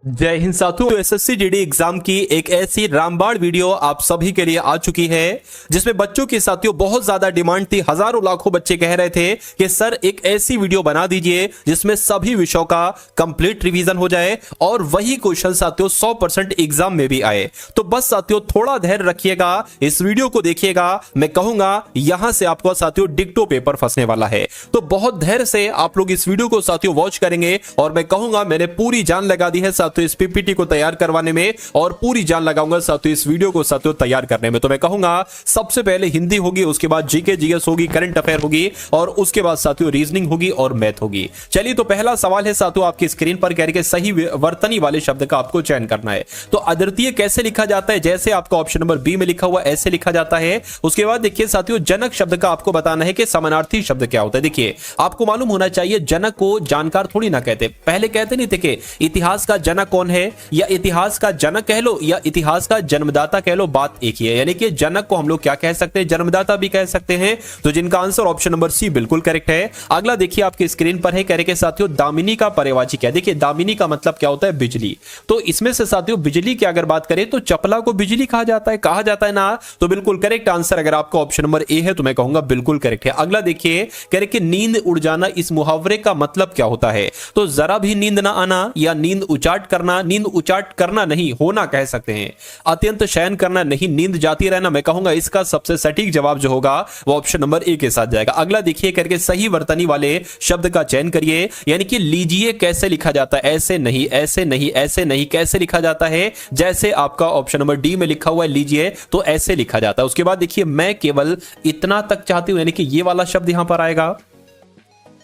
जय हिंद साथियों। SSC GD exam की एक ऐसी रामबाण वीडियो आप सभी के लिए आ चुकी है जिसमें बच्चों की साथियों बहुत ज्यादा डिमांड थी। हजारों लाखों बच्चे कह रहे थे कि सर एक ऐसी वीडियो बना दीजिए जिसमें सभी विषयों का कंप्लीट रिवीजन हो जाए और वही क्वेश्चन साथियों 100% एग्जाम में भी आए। तो बस साथियों थोड़ा धैर्य रखिएगा, इस वीडियो को देखिएगा। मैं कहूंगा यहां से आपको साथियों डिक्टो पेपर फंसने वाला है, तो बहुत धैर्य से आप लोग इस वीडियो को साथियों वॉच करेंगे। और मैं कहूंगा मैंने पूरी जान लगा दी है साथियों इस पीपीटी को तैयार करवाने में, और पूरी जान लगाऊंगा साथियों इस वीडियो को साथियों तैयार करने में। तो मैं कहूंगा सबसे पहले हिंदी होगी, उसके बाद जीके जीएस होगी, करंट अफेयर होगी, और उसके बाद साथियों रीजनिंग होगी और मैथ होगी। चलिए तो पहला सवाल है साथियों आपकी स्क्रीन पर, कह रहे कि सही वर्तनी वाले शब्द का आपको चयन करना है। तो अद्वितीय कैसे लिखा जाता है, जैसे आपका ऑप्शन नंबर बी में लिखा हुआ ऐसे लिखा जाता है। उसके बाद देखिए साथियों जनक शब्द का आपको बताना है कि समानार्थी शब्द क्या होता है। देखिए आपको मालूम होना चाहिए जनक को जानकार थोड़ी ना कहते, पहले कहते नहीं थे कि इतिहास का जनक कौन है, या इतिहास का जनक कह लो या इतिहास का जन्मदाता कह लो, बात एक ही है। यानी कि जनक को हम लोग क्या कह सकते हैं, जन्मदाता भी कह सकते हैं। तो जिनका आंसर ऑप्शन नंबर सी बिल्कुल करेक्ट है। अगला देखिए आपकी स्क्रीन पर है, कह रहे कि साथियों दामिनी का पर्यायवाची क्या है। देखिए दामिनी का मतलब क्या होता है, बिजली। तो इसमें से साथियों बिजली की अगर बात करें तो चपला को बिजली कहा जाता है ना। तो बिल्कुल करेक्ट आंसर अगर आपका ऑप्शन नंबर ए है तो मैं कहूंगा बिल्कुल करेक्ट है। अगला देखिए कह रहे कि नींद उड़ जाना, इस मुहावरे का मतलब क्या होता है। तो जरा भी नींद ना आना या नींद उचाट करना, नींद उचाट करना नहीं होना कह सकते हैं। अत्यंत शयन करना नहीं, नींद जाती रहना। मैं कहूंगा इसका सबसे सटीक जवाब जो होगा वो ऑप्शन नंबर ए के साथ जाएगा। अगला देखिए करके सही वर्तनी वाले शब्द का चयन करिए। यानी कि लीजिए कैसे लिखा जाता है, ऐसे नहीं, ऐसे नहीं, ऐसे नहीं, कैसे लिखा जाता है, जैसे आपका ऑप्शन नंबर डी में लिखा हुआ है लीजिए तो ऐसे लिखा जाता है। उसके बाद देखिए मैं केवल इतना तक चाहती हूं, यानी कि ये वाला शब्द यहां पर आएगा,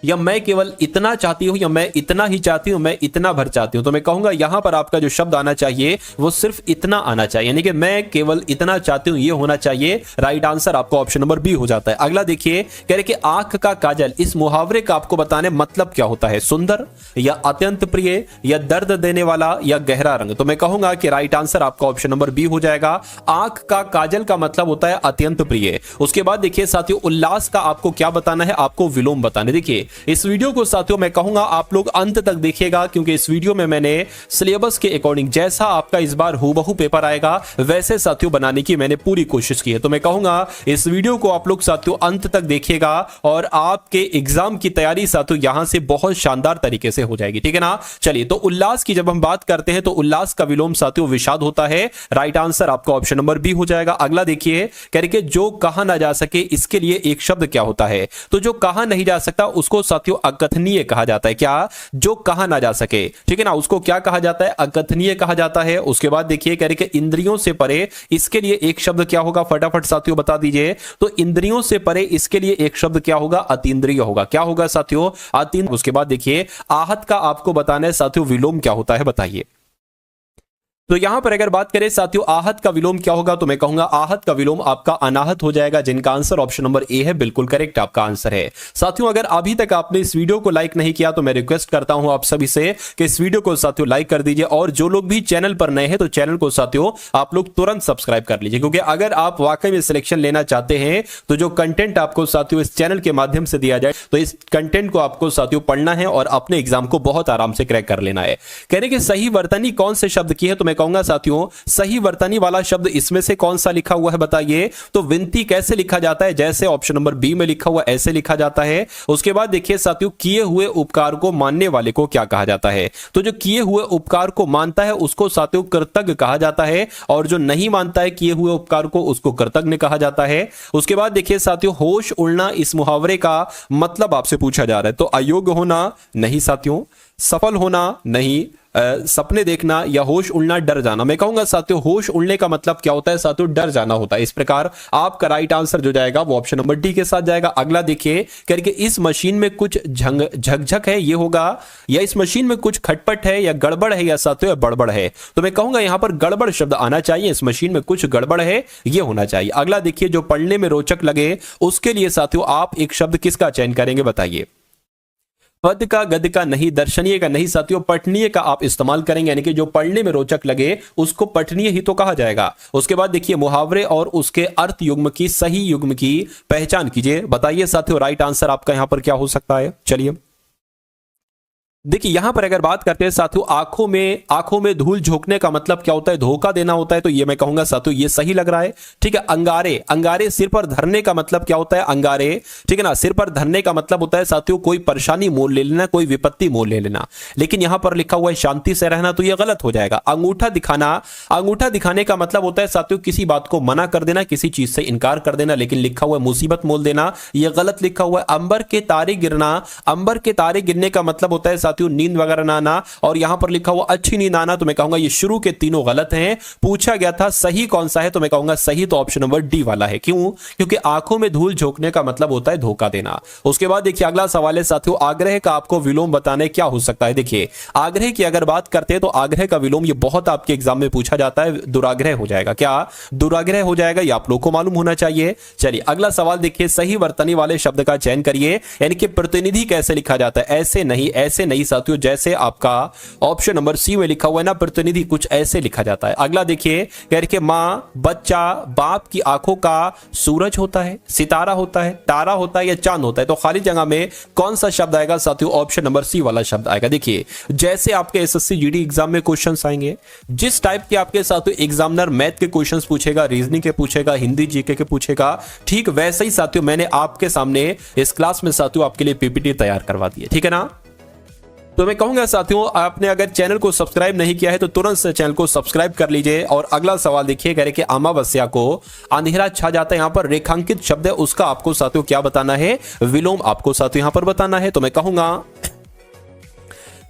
या मैं केवल इतना चाहती हूं, या मैं इतना ही चाहती हूं, मैं इतना भर चाहती हूं। तो मैं कहूंगा यहां पर आपका जो शब्द आना चाहिए वो सिर्फ इतना आना चाहिए, यानी कि मैं केवल इतना चाहती हूं ये होना चाहिए। राइट आंसर आपको ऑप्शन नंबर बी हो जाता है। अगला देखिए कह रहे कि आंख का काजल, इस मुहावरे का आपको बताने मतलब क्या होता है, सुंदर या अत्यंत प्रिय या दर्द देने वाला या गहरा रंग। तो मैं कहूंगा कि राइट आंसर आपका ऑप्शन नंबर बी हो जाएगा। आंख का काजल का मतलब होता है अत्यंत प्रिय। उसके बाद देखिए साथियों उल्लास का आपको क्या बताना है, आपको विलोम बताने। देखिए इस वीडियो को साथियों मैं कहूंगा आप लोग अंत तक देखिएगा, क्योंकि इस वीडियो में मैंने सिलेबस के अकॉर्डिंग जैसा आपका इस बार हूबहू पेपर आएगा वैसे साथियों बनाने की मैंने पूरी कोशिश की है। तो मैं कहूंगा इस वीडियो को आप लोग साथियों अंत तक देखिएगा और आपके एग्जाम की तैयारी साथियों यहां से बहुत शानदार तरीके से हो जाएगी, ठीक है ना। चलिए तो उल्लास की जब हम बात करते हैं तो उल्लास का विलोम साथियों विषाद होता है। राइट आंसर आपका ऑप्शन नंबर बी हो जाएगा। अगला देखिए कह रहे कि जो कहा ना जा सके इसके लिए एक शब्द क्या होता है। तो जो कहा नहीं जा सकता उसको साथियों अकथनीय कहा जाता है। क्या, जो कहा ना जा सके, ठीक है ना, उसको क्या कहा जाता है, अकथनीय कहा जाता है। उसके बाद देखिए कह रहे कि इंद्रियों से परे, इसके लिए एक शब्द क्या होगा, फटाफट साथियों बता दीजिए। तो इंद्रियों से परे इसके लिए एक शब्द क्या होगा, अतीन्द्रिय होगा। क्या होगा साथियों, अतीन्द्रिय। उसके बाद देखिए आहत का आपको बताना है साथियों विलोम क्या होता है, बताइए। तो यहां पर अगर बात करें साथियों आहत का विलोम क्या होगा, तो मैं कहूंगा आहत का विलोम आपका अनाहत हो जाएगा, जिनका आंसर ऑप्शन नंबर ए है, बिल्कुल करेक्ट आपका आंसर है। साथियों अगर अभी तक आपने इस वीडियो को लाइक नहीं किया तो मैं रिक्वेस्ट करता हूं आप सभी से कि इस वीडियो को साथियों लाइक कर दीजिए, और जो लोग भी चैनल पर नए हैं तो चैनल को साथियों आप लोग तुरंत सब्सक्राइब कर लीजिए, क्योंकि अगर आप वाकई में सिलेक्शन लेना चाहते हैं तो जो कंटेंट आपको साथियों इस चैनल के माध्यम से दिया जाए तो इस कंटेंट को आपको साथियों पढ़ना है और अपने एग्जाम को बहुत आराम से क्रैक कर लेना है। कहने कि सही वर्तनी कौन से शब्द की है, तो मैं कहूंगा साथियों सही वर्तनी वाला शब्द इसमें से कौन सा लिखा हुआ है, बताइए। तो विनती कैसे लिखा जाता है, जैसे ऑप्शन नंबर बी में लिखा हुआ ऐसे लिखा जाता है। उसके बाद देखिए साथियों किए हुए उपकार को मानने वाले को क्या कहा जाता है। तो जो किए हुए उपकार को मानता है उसको साथियों कृतज्ञ कहा जाता है, और जो नहीं मानता है किए हुए उपकार को उसको कृतज्ञ कहा जाता है। उसके बाद देखिए साथियों होश उड़ना, इस मुहावरे का मतलब आपसे पूछा जा रहा है। तो अयोग्य होना नहीं साथियों, सफल होना नहीं, सपने देखना या होश उड़ना, डर जाना। मैं कहूंगा साथियों होश उड़ने का मतलब क्या होता है साथियों, डर जाना होता है। इस प्रकार आपका राइट आंसर जो जाएगा वो ऑप्शन नंबर डी के साथ जाएगा। अगला देखिए करके इस मशीन में कुछ झकझक है, ये होगा, या इस मशीन में कुछ खटपट है या गड़बड़ है, या साथियों बड़बड़ है। तो मैं कहूंगा यहां पर गड़बड़ शब्द आना चाहिए, इस मशीन में कुछ गड़बड़ है ये होना चाहिए। अगला देखिए जो पढ़ने में रोचक लगे उसके लिए साथियों आप एक शब्द किसका चयन करेंगे, बताइए। पद का, गद्य का नहीं, दर्शनीय का नहीं साथियों, पठनीय का आप इस्तेमाल करेंगे, यानी कि जो पढ़ने में रोचक लगे उसको पठनीय ही तो कहा जाएगा। उसके बाद देखिए मुहावरे और उसके अर्थ युग्म की, सही युग्म की पहचान कीजिए, बताइए साथियों। राइट आंसर आपका यहां पर क्या हो सकता है, चलिए। देखिए यहां पर अगर बात करते हैं साथियों, आंखों में धूल झोंकने का मतलब क्या होता है, धोखा देना होता है, तो ये मैं कहूंगा साथियों ये सही लग रहा है। ठीक है, अंगारे सिर पर धरने का मतलब क्या होता है, अंगारे, ठीक है ना, सिर पर धरने का मतलब होता है साथियों कोई परेशानी मोल ले लेना, कोई विपत्ति मोल ले लेना। लेकिन यहां पर लिखा हुआ है शांति से रहना, तो यह गलत हो जाएगा। अंगूठा दिखाने का मतलब होता है साथियों किसी बात को मना कर देना, किसी चीज से इनकार कर देना, लेकिन लिखा हुआ है मुसीबत मोल देना, यह गलत लिखा हुआ है। अंबर के तारे गिरने का मतलब होता है नींद वगैरह ना आना, और यहां पर लिखा हुआ अच्छी नींद आना, तो मैं कहूंगा ये शुरू के तीनों गलत हैं। पूछा गया था सही कौन सा है, तो मैं कहूंगा सही तो ऑप्शन नंबर डी वाला है। क्यों? क्योंकि आंखों में धूल झोंकने का मतलब होता है धोखा देना। उसके बाद देखिए अगला सवाल है साथियों, आग्रह का आपको विलोम बताने क्या हो सकता है। देखिए आग्रह की अगर बात करते हैं तो आग्रह का विलोम ये बहुत आपके एग्जाम में पूछा जाता है, दुराग्रह हो जाएगा। क्या दुराग्रह हो जाएगा, ये आप लोग को मालूम होना चाहिए। चलिए अगला सवाल देखिए, सही वर्तनी वाले शब्द का चयन करिए, यानी कि प्रतिनिधि कैसे लिखा जाता है। ऐसे नहीं साथियों, जैसे आपका ऑप्शन नंबर सी में लिखा हुआ है ना, प्रतिनिधि कुछ ऐसे लिखा जाता है। अगला देखिए कह रहे मां, बच्चा, बाप की आंखों का सूरज होता है, सितारा होता है, तारा होता है या चांद होता है, तो खाली जगह में कौन सा शब्द आएगा साथियों, ऑप्शन नंबर सी वाला शब्द आएगा। देखिए जैसे आपके एसएससी जीडी एग्जाम में क्वेश्चंस आएंगे, जिस टाइप के आपके साथियों एग्जामिनर मैथ के क्वेश्चंस पूछेगा, रीजनिंग के पूछेगा, हिंदी जीके के पूछेगा, ठीक वैसे ही साथियों मैंने आपके सामने इस क्लास में साथियों आपके लिए पीपीटी तैयार करवा दी है। ठीक है ना, तो मैं कहूंगा साथियों आपने अगर चैनल को सब्सक्राइब नहीं किया है तो तुरंत से चैनल को सब्सक्राइब कर लीजिए। और अगला सवाल देखिए, कह रहे कि अमावस्या को अंधेरा छा जाता है, यहां पर रेखांकित शब्द है, उसका आपको साथियों क्या बताना है, विलोम आपको साथियों यहां पर बताना है। तो मैं कहूंगा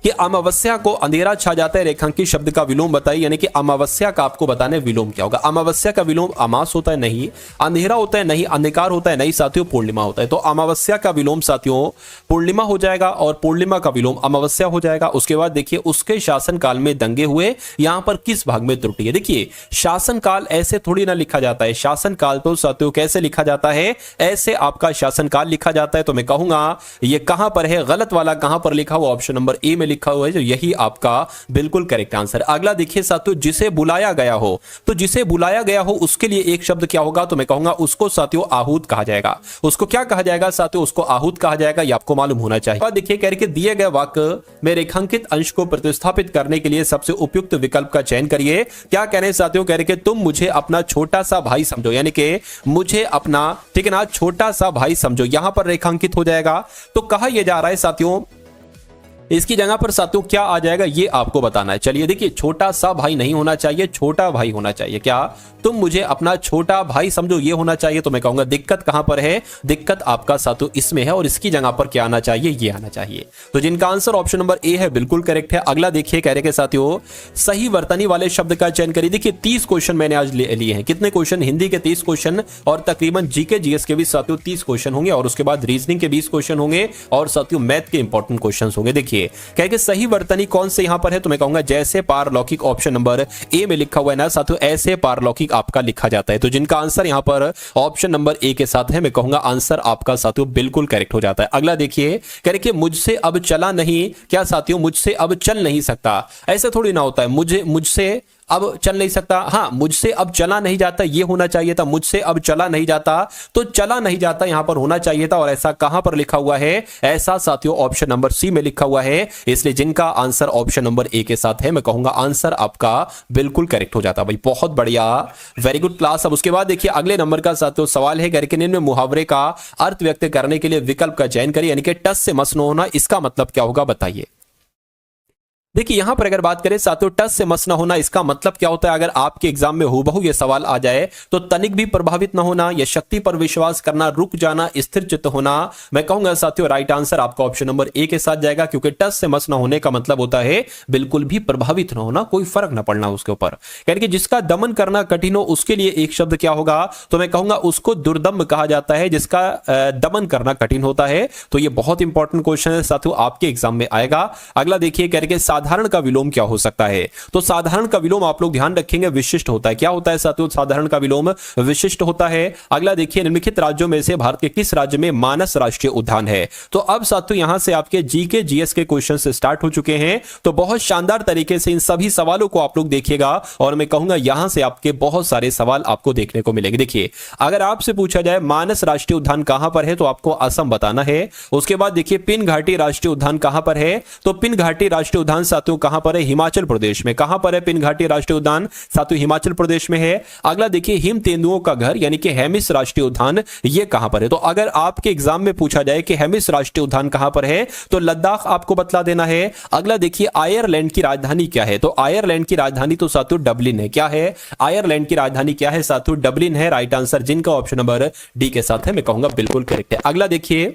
कि अमावस्या को अंधेरा छा जाता है, रेखांकित शब्द का विलोम बताइए, यानी कि अमावस्या का आपको बताना है विलोम क्या होगा। अमावस्या का विलोम अमास होता है, नहीं। अंधेरा होता है, नहीं। अंधकार होता है, नहीं साथियों। पूर्णिमा होता है, तो अमावस्या का विलोम साथियों पूर्णिमा हो जाएगा और पूर्णिमा का विलोम अमावस्या हो जाएगा। उसके बाद देखिए उसके शासनकाल में दंगे हुए, यहां पर किस भाग में त्रुटि है। देखिए शासनकाल ऐसे थोड़ी ना लिखा जाता है, शासनकाल तो साथियों कैसे लिखा जाता है, ऐसे आपका शासनकाल लिखा जाता है। तो मैं कहूंगा ये कहां पर है, गलत वाला कहां पर लिखा हुआ, ऑप्शन नंबर ए में लिखा हुआ है, जो यही आपका बिल्कुल करेक्ट आंसर। अगला देखिए साथियों, जिसे बुलाया गया हो, तो जिसे बुलाया गया हो उसके लिए एक शब्द क्या होगा, तो मैं कहूंगा उसको साथियों आहूत कहा जाएगा। उसको क्या कहा जाएगा साथियों, उसको आहूत कहा जाएगा, ये आपको मालूम होना चाहिए। देखिए कह रहे कि दिए गए वाक्य में रेखांकित अंश को प्रतिस्थापित करने के लिए सबसे उपयुक्त विकल्प का चयन करिए। क्या कह रहे हैं साथियों, कह रहे कि तुम मुझे अपना छोटा सा भाई समझो, यानी कि मुझे अपना, ठीक है ना, छोटा सा भाई समझो, यहां पर रेखांकित हो जाएगा। तो कहा यह जा रहा है साथियों इसकी जगह पर साथियों क्या आ जाएगा, ये आपको बताना है। चलिए देखिए छोटा सा भाई नहीं होना चाहिए, छोटा भाई होना चाहिए। क्या तुम मुझे अपना छोटा भाई समझो, ये होना चाहिए। तो मैं कहूंगा दिक्कत कहां पर है, दिक्कत आपका साथियों इसमें है, और इसकी जगह पर क्या आना चाहिए, ये आना चाहिए। तो जिनका आंसर ऑप्शन नंबर ए है बिल्कुल करेक्ट है। अगला देखिए कह रहे के साथियों सही वर्तनी वाले शब्द का चयन करिए। देखिए 30 क्वेश्चन मैंने आज लिए हैं। कितने क्वेश्चन, हिंदी के 30 क्वेश्चन और तकरीबन जीके जीएस के भी साथियों 30 क्वेश्चन होंगे, और उसके बाद रीजनिंग के 20 क्वेश्चन होंगे, और साथियों मैथ के इंपॉर्टेंट क्वेश्चन होंगे। देखिए कह के सही वर्तनी कौन से यहां पर है, तो मैं कहूंगा जैसे पारलौकिक, ऑप्शन नंबर ए में लिखा हुआ है ना साथियों, ऐसे पारलौकिक आपका लिखा जाता है। तो जिनका आंसर यहां पर ऑप्शन नंबर ए के साथ है, मैं कहूंगा आंसर आपका साथियों बिल्कुल करेक्ट हो जाता है। अगला देखिए कह रहे कि मुझसे अब चला नहीं, क्या साथियों मुझसे अब चल नहीं सकता, ऐसा थोड़ी ना होता है। मुझसे अब चल नहीं सकता, हाँ मुझसे अब चला नहीं जाता, ये होना चाहिए था। मुझसे अब चला नहीं जाता, तो चला नहीं जाता यहां पर होना चाहिए था, और ऐसा कहां पर लिखा हुआ है, ऐसा साथियों ऑप्शन नंबर सी में लिखा हुआ है। इसलिए जिनका आंसर ऑप्शन नंबर ए के साथ है, मैं कहूंगा आंसर आपका बिल्कुल करेक्ट हो जाता। भाई बहुत बढ़िया, वेरी गुड क्लास। अब उसके बाद देखिए अगले नंबर का साथियों सवाल है, करके इनमें मुहावरे का अर्थ व्यक्त करने के लिए विकल्प का चयन करिए, यानी कि टस से मस न होना, इसका मतलब क्या होगा बताइए। देखिए यहां पर अगर बात करें साथियों टस से मस ना होना, इसका मतलब क्या होता है, अगर आपके एग्जाम में हूबहू ये सवाल आ जाए तो तनिक भी प्रभावित ना होना, या शक्ति पर विश्वास करना, रुक जाना, स्थिर चित्त होना। मैं कहूंगा साथियों राइट आंसर आपका ऑप्शन नंबर ए के साथ जाएगा, क्योंकि टस से मस ना होने का मतलब होता है बिल्कुल भी प्रभावित ना होना, कोई फर्क ना पड़ना उसके ऊपर। यानी कि जिसका दमन करना कठिन हो उसके लिए एक शब्द क्या होगा, तो मैं कहूंगा उसको दुर्दम्भ कहा जाता है, जिसका दमन करना कठिन होता है। तो ये बहुत इंपॉर्टेंट क्वेश्चन है साथियों, आपके एग्जाम में आएगा। अगला देखिए कह रहे साधारण का विलोम क्या हो सकता है? तो साधारण का विलोम आप लोग ध्यान रखेंगे विशिष्ट होता है। क्या होता है साथियों? साधारण का विलोम विशिष्ट होता है। अगला देखिए, निम्नलिखित राज्यों में से भारत के किस राज्य में मानस राष्ट्रीय उद्यान है? तो अब साथियों यहां से आपके जीके जीएस के क्वेश्चन स्टार्ट हो चुके हैं। तो बहुत शानदार तरीके से इन सभी सवालों को आप लोग देखिएगा और मैं कहूंगा यहां से आपके बहुत सारे सवाल आपको देखने को मिलेंगे। देखिए, अगर आपसे पूछा जाए मानस राष्ट्रीय उद्यान कहां पर है तो आपको असम बताना है। उसके बाद देखिए, पिन घाटी राष्ट्रीय उद्यान कहां पर है? तो पिन घाटी राष्ट्रीय उद्यान साथियों कहां पर है? हिमाचल प्रदेश में। कहां पर है पिन घाटी राष्ट्रीय उद्यान? साथियों हिमाचल प्रदेश में है। अगला देखिए, हिम तेंदुओं का घर यानी कि हेमिस राष्ट्रीय उद्यान ये कहां पर है? तो अगर आपके एग्जाम में पूछा जाए कि हेमिस राष्ट्रीय उद्यान कहां पर है तो लद्दाख आपको बतला देना है। अगला देखिए, आयरलैंड की राजधानी क्या है? तो आयरलैंड की राजधानी तो साथियों डबलिन है। क्या है? आयरलैंड की राजधानी क्या है साथियों? डबलिन है। राइट आंसर जिनका ऑप्शन नंबर डी के साथ है, मैं कहूंगा बिल्कुल करेक्ट है। अगला देखिए,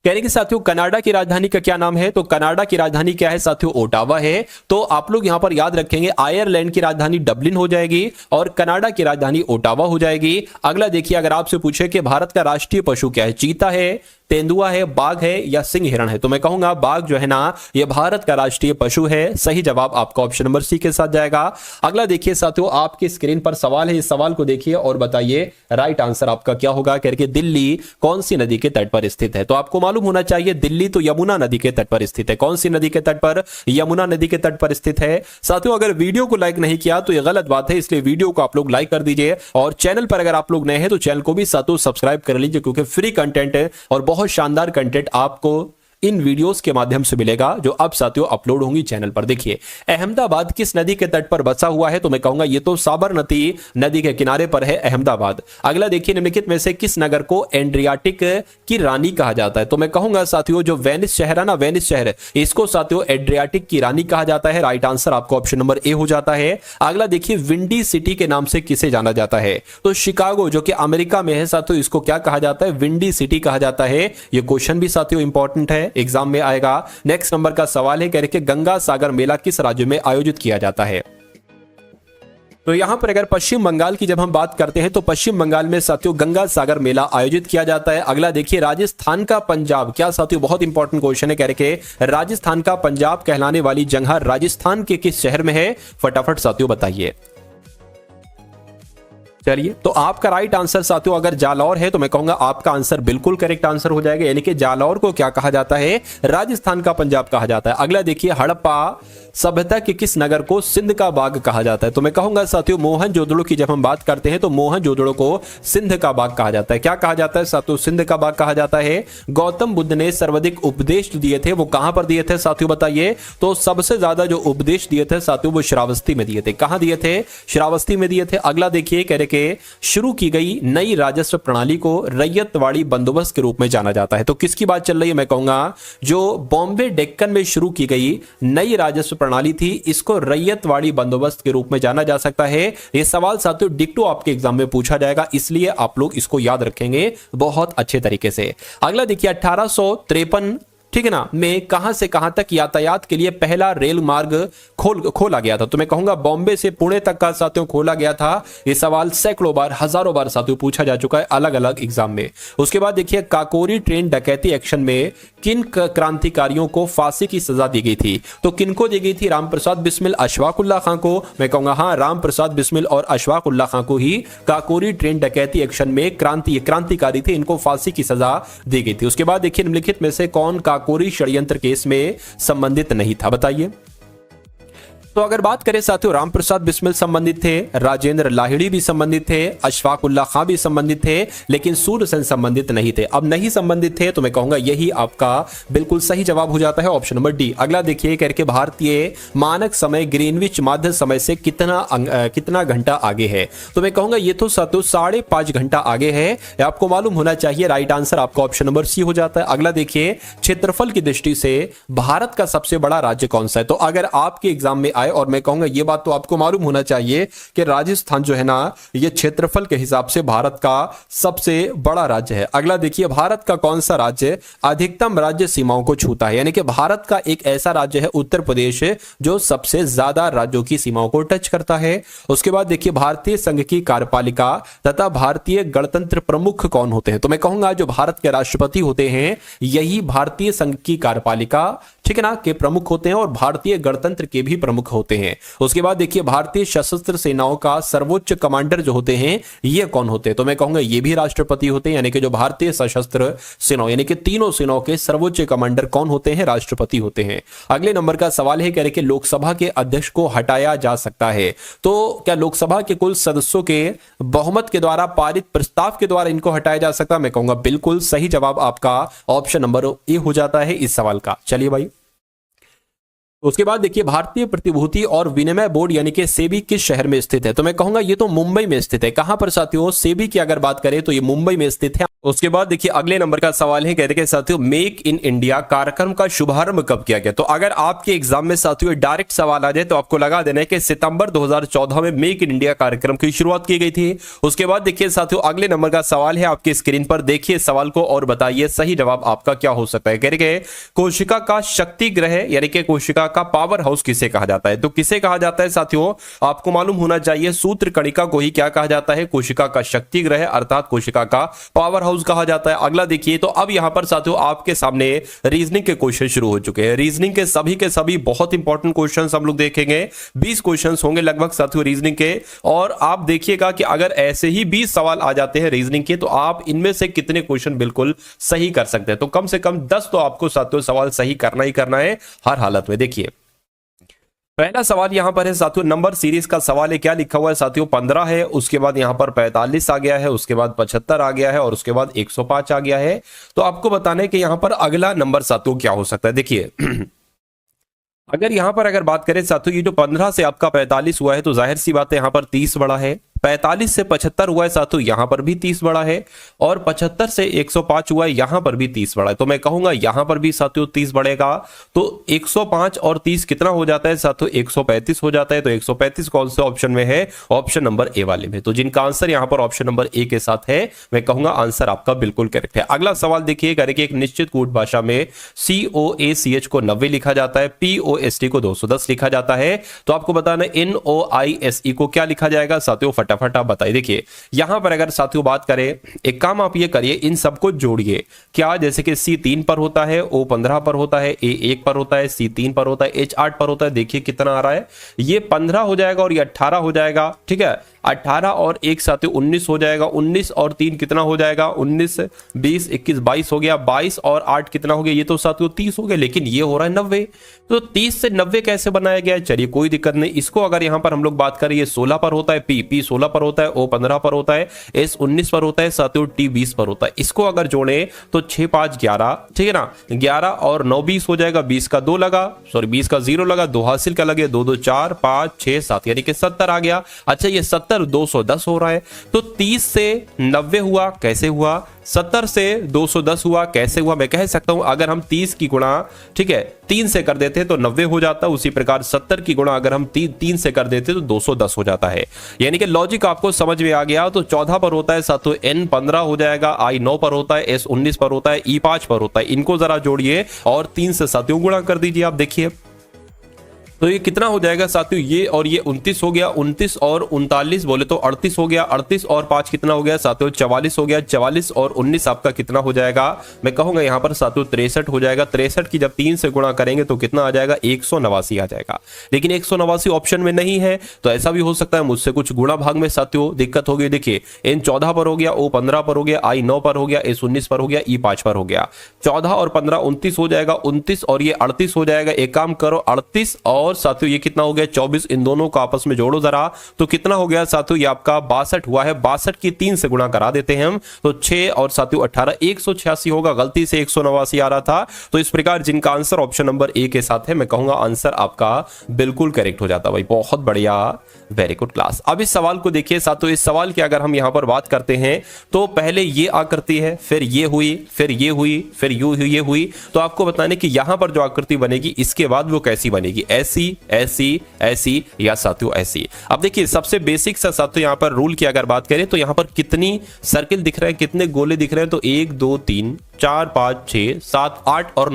कहने के साथियों कनाडा की राजधानी का क्या नाम है? तो कनाडा की राजधानी क्या है साथियों? ओटावा है। तो आप लोग यहां पर याद रखेंगे आयरलैंड की राजधानी डबलिन हो जाएगी और कनाडा की राजधानी ओटावा हो जाएगी। अगला देखिए, अगर आपसे पूछे कि भारत का राष्ट्रीय पशु क्या है? चीता है, तेंदुआ है, बाघ है या सिंह हिरण है? तो मैं कहूंगा बाघ जो है ना ये भारत का राष्ट्रीय पशु है। सही जवाब आपका ऑप्शन नंबर सी के साथ जाएगा। अगला देखिए साथियों, आपकी स्क्रीन पर सवाल है, इस सवाल को देखिए और बताइए राइट आंसर आपका क्या होगा। करके दिल्ली कौन सी नदी के तट पर स्थित है? तो आपको मालूम होना चाहिए दिल्ली तो यमुना नदी के तट पर स्थित है। कौन सी नदी के तट पर? यमुना नदी के तट पर स्थित है। साथियों अगर वीडियो को लाइक नहीं किया तो यह गलत बात है, इसलिए वीडियो को आप लोग लाइक कर दीजिए और चैनल पर अगर आप लोग नए हैं तो चैनल को भी साथियों सब्सक्राइब कर लीजिए क्योंकि फ्री कंटेंट है और बहुत शानदार कंटेंट आपको इन वीडियोस के माध्यम से मिलेगा जो अब साथियों अपलोड होंगी चैनल पर। देखिए, अहमदाबाद किस नदी के तट पर बसा हुआ है? तो मैं कहूंगा ये तो साबरमती नदी के किनारे पर है अहमदाबाद। अगला देखिए, निम्नलिखित में से किस नगर को एड्रियाटिक की रानी कहा जाता है? तो मैं कहूंगा साथियों जो वेनिस शहर है ना, वेनिस शहर, इसको साथियों एड्रियाटिक की रानी कहा जाता है। राइट आंसर आपका ऑप्शन नंबर ए हो जाता है। अगला देखिए, विंडी सिटी के नाम से किसे जाना जाता है? तो शिकागो जो कि अमेरिका में है साथियों, इसको क्या कहा जाता है? विंडी सिटी कहा जाता है। यह क्वेश्चन भी साथियों इंपॉर्टेंट है, एग्जाम में आएगा। नेक्स्ट नंबर का सवाल है, कह रहे कि गंगा सागर मेला किस राज्य में आयोजित किया जाता है? तो यहां पर अगर पश्चिम बंगाल की जब हम बात करते हैं तो पश्चिम बंगाल में साथियों गंगा सागर मेला आयोजित किया जाता है। अगला देखिए, राजस्थान का पंजाब, क्या साथियों बहुत इंपॉर्टेंट क्वेश्चन है, कह रहे कि राजस्थान का पंजाब कहलाने वाली जगह राजस्थान के किस शहर में है? फटाफट साथियों बताइए। चलिए, तो आपका राइट आंसर साथियों अगर जालौर है तो मैं कहूंगा आपका आंसर बिल्कुल करेक्ट आंसर हो जाएगा, यानी कि जालौर को क्या कहा जाता है? राजस्थान का पंजाब कहा जाता है। अगला देखिए, हड़प्पा सभ्यता के किस नगर को सिंध का बाग कहा जाता है? तो मैं कहूंगा साथियों मोहनजोदड़ो की जब हम बात करते हैं तो मोहनजोदड़ो को सिंध का बाग कहा जाता है। क्या कहा जाता है साथियों? सिंध का बाग कहा जाता है। गौतम बुद्ध ने सर्वाधिक उपदेश दिए थे वो कहां पर दिए थे साथियों बताइए? तो सबसे ज्यादा जो उपदेश दिए थे साथियों वो श्रावस्ती में दिए थे। कहां दिए थे? श्रावस्ती में दिए थे। अगला देखिए, कह रहे कि शुरू की गई नई राजस्व प्रणाली को रैयतवाड़ी बंदोबस्त के रूप में जाना जाता है। तो किसकी बात चल रही है? मैं कहूंगा जो बॉम्बे डेक्कन में शुरू की गई नई राजस्व प्रणाली थी इसको रैयतवाड़ी बंदोबस्त के रूप में जाना जा सकता है। यह सवाल साथियों डिक्टो आपके एग्जाम में पूछा जाएगा, इसलिए आप लोग इसको याद रखेंगे बहुत अच्छे तरीके से। अगला देखिए, 1853 ठीक है ना में कहां से कहां तक यातायात के लिए पहला रेल मार्ग खोला गया था? तो मैं कहूंगा बॉम्बे से पुणे तक का साथियों खोला गया था। यह सवाल सैकड़ों बार हजारों बार साथियों पूछा जा चुका है अलग अलग एग्जाम में। उसके बाद देखिए, काकोरी ट्रेन डकैती एक्शन में किन क्रांतिकारियों को फांसी की सजा दी गई थी? तो किनको दी गई थी? रामप्रसाद बिस्मिल, अशफाकुल्ला खां को। मैं कहूंगा हाँ, रामप्रसाद बिस्मिल और अशफाकुल्ला खां को ही काकोरी ट्रेन डकैती एक्शन में क्रांतिकारी थे, इनको फांसी की सजा दी गई थी। उसके बाद देखिए, निम्नलिखित में से कौन काकोरी षड्यंत्र केस में संबंधित नहीं था? बताइए। तो अगर बात करें साथियों, रामप्रसाद बिस्मिल संबंधित थे, राजेंद्र लाहिड़ी भी संबंधित थे, अशफाकुल्ला खां भी संबंधित थे, लेकिन सूर्यसेन संबंधित नहीं थे। अब नहीं संबंधित थे तो मैं कहूंगा यही आपका बिल्कुल सही जवाब हो जाता है, ऑप्शन नंबर डी। अगला देखिए, करके भारतीय मानक समय ग्रीनविच माध्य समय से कितना घंटा आगे है? तो मैं कहूंगा ये तो साथियों 5.5 घंटा आगे है, आपको मालूम होना चाहिए। राइट आंसर आपका ऑप्शन नंबर सी हो जाता है। अगला देखिए, क्षेत्रफल की दृष्टि से भारत का सबसे बड़ा राज्य कौन सा है? तो अगर आपके एग्जाम में आए है। और मैं कहूंगा ये बात तो आपको मालूम होना चाहिए कि राजस्थान जो है ना, ये क्षेत्रफल के हिसाब से भारत का सबसे बड़ा राज्य है। अगला देखिए, भारत का कौन सा राज्य अधिकतम राज्य सीमाओं को छूता है, यानी कि भारत का एक ऐसा राज्य है उत्तर प्रदेश जो सबसे ज्यादा राज्यों की सीमाओं को टच करता है। उसके बाद देखिए, भारतीय संघ की कार्यपालिका तथा भारतीय गणतंत्र प्रमुख कौन होते हैं, तो मैं कहूंगा जो भारत के राष्ट्रपति होते हैं यही भारतीय संघ की कार्यपालिका, ठीक है ना, के प्रमुख होते हैं और भारतीय गणतंत्र के भी प्रमुख होते हैं। उसके बाद देखिए, भारतीय सशस्त्र सेनाओं का सर्वोच्च कमांडर जो होते हैं ये कौन होते हैं, तो मैं कहूंगा ये भी राष्ट्रपति होते हैं, यानी कि जो भारतीय सशस्त्र सेनाओं यानी कि तीनों सेनाओं के सर्वोच्च कमांडर कौन होते हैं, राष्ट्रपति होते हैं। अगले नंबर का सवाल है, कह रहे कि लोकसभा के अध्यक्ष को हटाया जा सकता है, तो क्या लोकसभा के कुल सदस्यों के बहुमत के द्वारा पारित प्रस्ताव के द्वारा इनको हटाया जा सकता है? मैं कहूंगा बिल्कुल सही जवाब आपका ऑप्शन नंबर ए हो जाता है इस सवाल का। चलिए भाई, उसके बाद देखिए, भारतीय प्रतिभूति और विनिमय बोर्ड यानी कि सेबी किस शहर में स्थित है, तो मैं कहूंगा ये तो मुंबई में स्थित है। कहां पर साथियों, सेबी की अगर बात करें तो ये मुंबई में स्थित है। उसके बाद देखिए, अगले नंबर का सवाल है, कहते हैं साथियों मेक इन इंडिया कार्यक्रम का शुभारंभ कब किया गया, तो अगर आपके एग्जाम में साथियों डायरेक्ट सवाल आ जाए तो आपको लगा देना है कि सितंबर 2014 में मेक इन इंडिया कार्यक्रम की शुरुआत की गई थी। उसके बाद देखिए साथियों, अगले नंबर का सवाल है, आपकी स्क्रीन पर देखिए सवाल को और बताइए सही जवाब आपका क्या हो सकता है। कह रहे कोशिका का शक्ति ग्रह यानी कि कोशिका का पावर हाउस किसे कहा जाता है, तो किसे कहा जाता है साथियों, आपको मालूम होना चाहिए, सूत्र कणिका को ही क्या कहा जाता है, कोशिका का शक्ति ग्रह अर्थात कोशिका का पावर हाउस कहा जाता है। अगला देखिए, तो अब यहां पर साथियों आपके सामने रीजनिंग के क्वेश्चन शुरू हो चुके हैं। रीजनिंग के सभी बहुत इंपॉर्टेंट क्वेश्चंस हम लोग देखेंगे, 20 क्वेश्चंस होंगे लगभग साथियों रीजनिंग के, और आप देखिएगा कि अगर ऐसे ही 20 सवाल आ जाते हैं रीजनिंग के तो आप इनमें से कितने क्वेश्चन बिल्कुल सही कर सकते हैं, तो कम से कम 10 तो आपको साथियों सवाल सही करना ही करना है हर हालत में। देखिए पहला सवाल यहां पर है साथियों, नंबर सीरीज का सवाल है, क्या लिखा हुआ है साथियों, 15 है, उसके बाद यहां पर 45 आ गया है, उसके बाद 75 आ गया है और उसके बाद 105 आ गया है। तो आपको बताना है कि यहां पर अगला नंबर साथियों क्या हो सकता है। देखिए अगर यहां पर अगर बात करें साथियों, ये जो 15 से आपका 45 हुआ है तो जाहिर सी बात है यहां पर 30 बड़ा है। 45 से 75 हुआ है साथियों, यहां पर भी 30 बड़ा है, और 75 से 105 हुआ है, यहां पर भी 30 बड़ा है। तो मैं कहूंगा यहां पर भी साथियों 30 बढ़ेगा, तो 105 और 30 कितना हो जाता है साथियों, 135 हो जाता है। तो 135 कौन से ऑप्शन में है, ऑप्शन नंबर ए वाले में। तो जिनका आंसर यहां पर ऑप्शन नंबर ए के साथ है, मैं कहूंगा आंसर आपका बिल्कुल करेक्ट है। अगला सवाल देखिए, करें एक निश्चित कूट भाषा में COACH को 90 लिखा जाता है, POST को 210 लिखा जाता है, तो आपको बताना NOISE को क्या लिखा जाएगा साथियों, फटाफट आप बताइए। देखिए यहां पर अगर साथियों बात करें, एक काम आप ये करिए, इन सबको जोड़िए। क्या, जैसे कि C 3 पर होता है, O 15 पर होता है, A 1 पर होता है, C 3 पर होता है, H 8 पर होता है। देखिए कितना आ रहा है, ये 15 हो जाएगा और ये 18 हो जाएगा, ठीक है। 18 और 1 साथियों 19 हो जाएगा, 19 और 3 कितना हो जाएगा, 19 20 21 22 हो गया, 22 और 8 कितना हो गया, ये तो साथियों 30 हो गया, लेकिन ये हो रहा है 90। तो 30 से 90 कैसे बनाया गया है, चलिए कोई दिक्कत नहीं। इसको अगर यहां पर हम लोग बात करें, ये 16 पर होता है, P 16 पर होता है, O 15 पर होता है, S 19 पर होता है साथियों, T 20 पर होता है। इसको अगर जोड़े तो 6 5 11, ठीक है ना, 11 और 9 20 हो जाएगा, 20 का 2 लगा, सॉरी 20 का 0 लगा, 2 हासिल का लगे, 2 2 4 5 6 7, यानी कि 70 आ गया। अच्छा ये 70 210 हो रहा है, तो 30 से 90 हुआ, कैसे हुआ, 70 से 210 हुआ, कैसे हुआ, मैं कह सकता हूं अगर हम 30 की गुणा, ठीक है, 3 से कर देते तो 90 हो जाता, उसी प्रकार 70 की गुणा अगर हम 3 से कर देते तो 210 हो जाता है। यानी कि लॉजिक आपको समझ में आ गया। तो 14 पर होता है साथियों, N 15 हो जाएगा, I 9 पर होता है, S 19 पर होता है, E 5 पर होता है। इनको जरा जोड़िए और 3 से साथियों गुणा कर दीजिए। आप देखिए तो ये कितना हो जाएगा साथियों, ये और ये 29 हो गया, 29 और 39 बोले तो 38 हो गया, 38 और 5 कितना हो गया साथियों, 44 हो गया, 44 और 19 आपका कितना हो जाएगा, मैं कहूंगा यहाँ पर साथियों 63 हो जाएगा। 63 की जब 3 से गुणा करेंगे तो कितना आ जाएगा, 189 आ जाएगा। लेकिन 189 ऑप्शन में नहीं है, तो ऐसा भी हो सकता है मुझसे कुछ गुणा भाग में साथियों दिक्कत हो गई। देखिए N 14 पर हो गया, O 15 पर हो गया, I 9 पर हो गया, S 19 पर हो गया, E 5 पर हो गया। 14 और 15 29 हो जाएगा, 29 और ये 38 हो जाएगा। एक काम करो, 38 और साथियों ये कितना हो गया 24, इन दोनों को आपस में जोड़ो जरा, तो कितना हो गया साथियों, ये आपका 62 हुआ है। 62 की 3 से गुणा करा देते हैं हम, तो 6 और साथियों 18, 186 होगा, गलती से 189 आ रहा था। तो इस प्रकार जिनका आंसर ऑप्शन नंबर ए के साथ है, मैं कहूंगा आंसर आपका बिल्कुल करेक्ट हो जाता। भाई बहुत बढ़िया, वेरी गुड क्लास। अब इस सवाल को देखिए साथियों, इस सवाल की अगर हम यहां पर बात करते हैं तो पहले ये आकृति है, फिर ये हुई, फिर ये हुई, फिर ये हुई। तो आपको बताने कि यहां पर जो आकृति बनेगी इसके बाद वो कैसी बनेगी, ऐसी ऐसी ऐसी ऐसी या साथियों ऐसी। अब देखिए सबसे बेसिक सा साथियों यहाँ पर रूल की अगर बात करें तो यहाँ पर कितनी सर्किल दिख रहे हैं, कितने गोले दिख रहे हैं, तो 1 2 3 4 5 6 7 8 और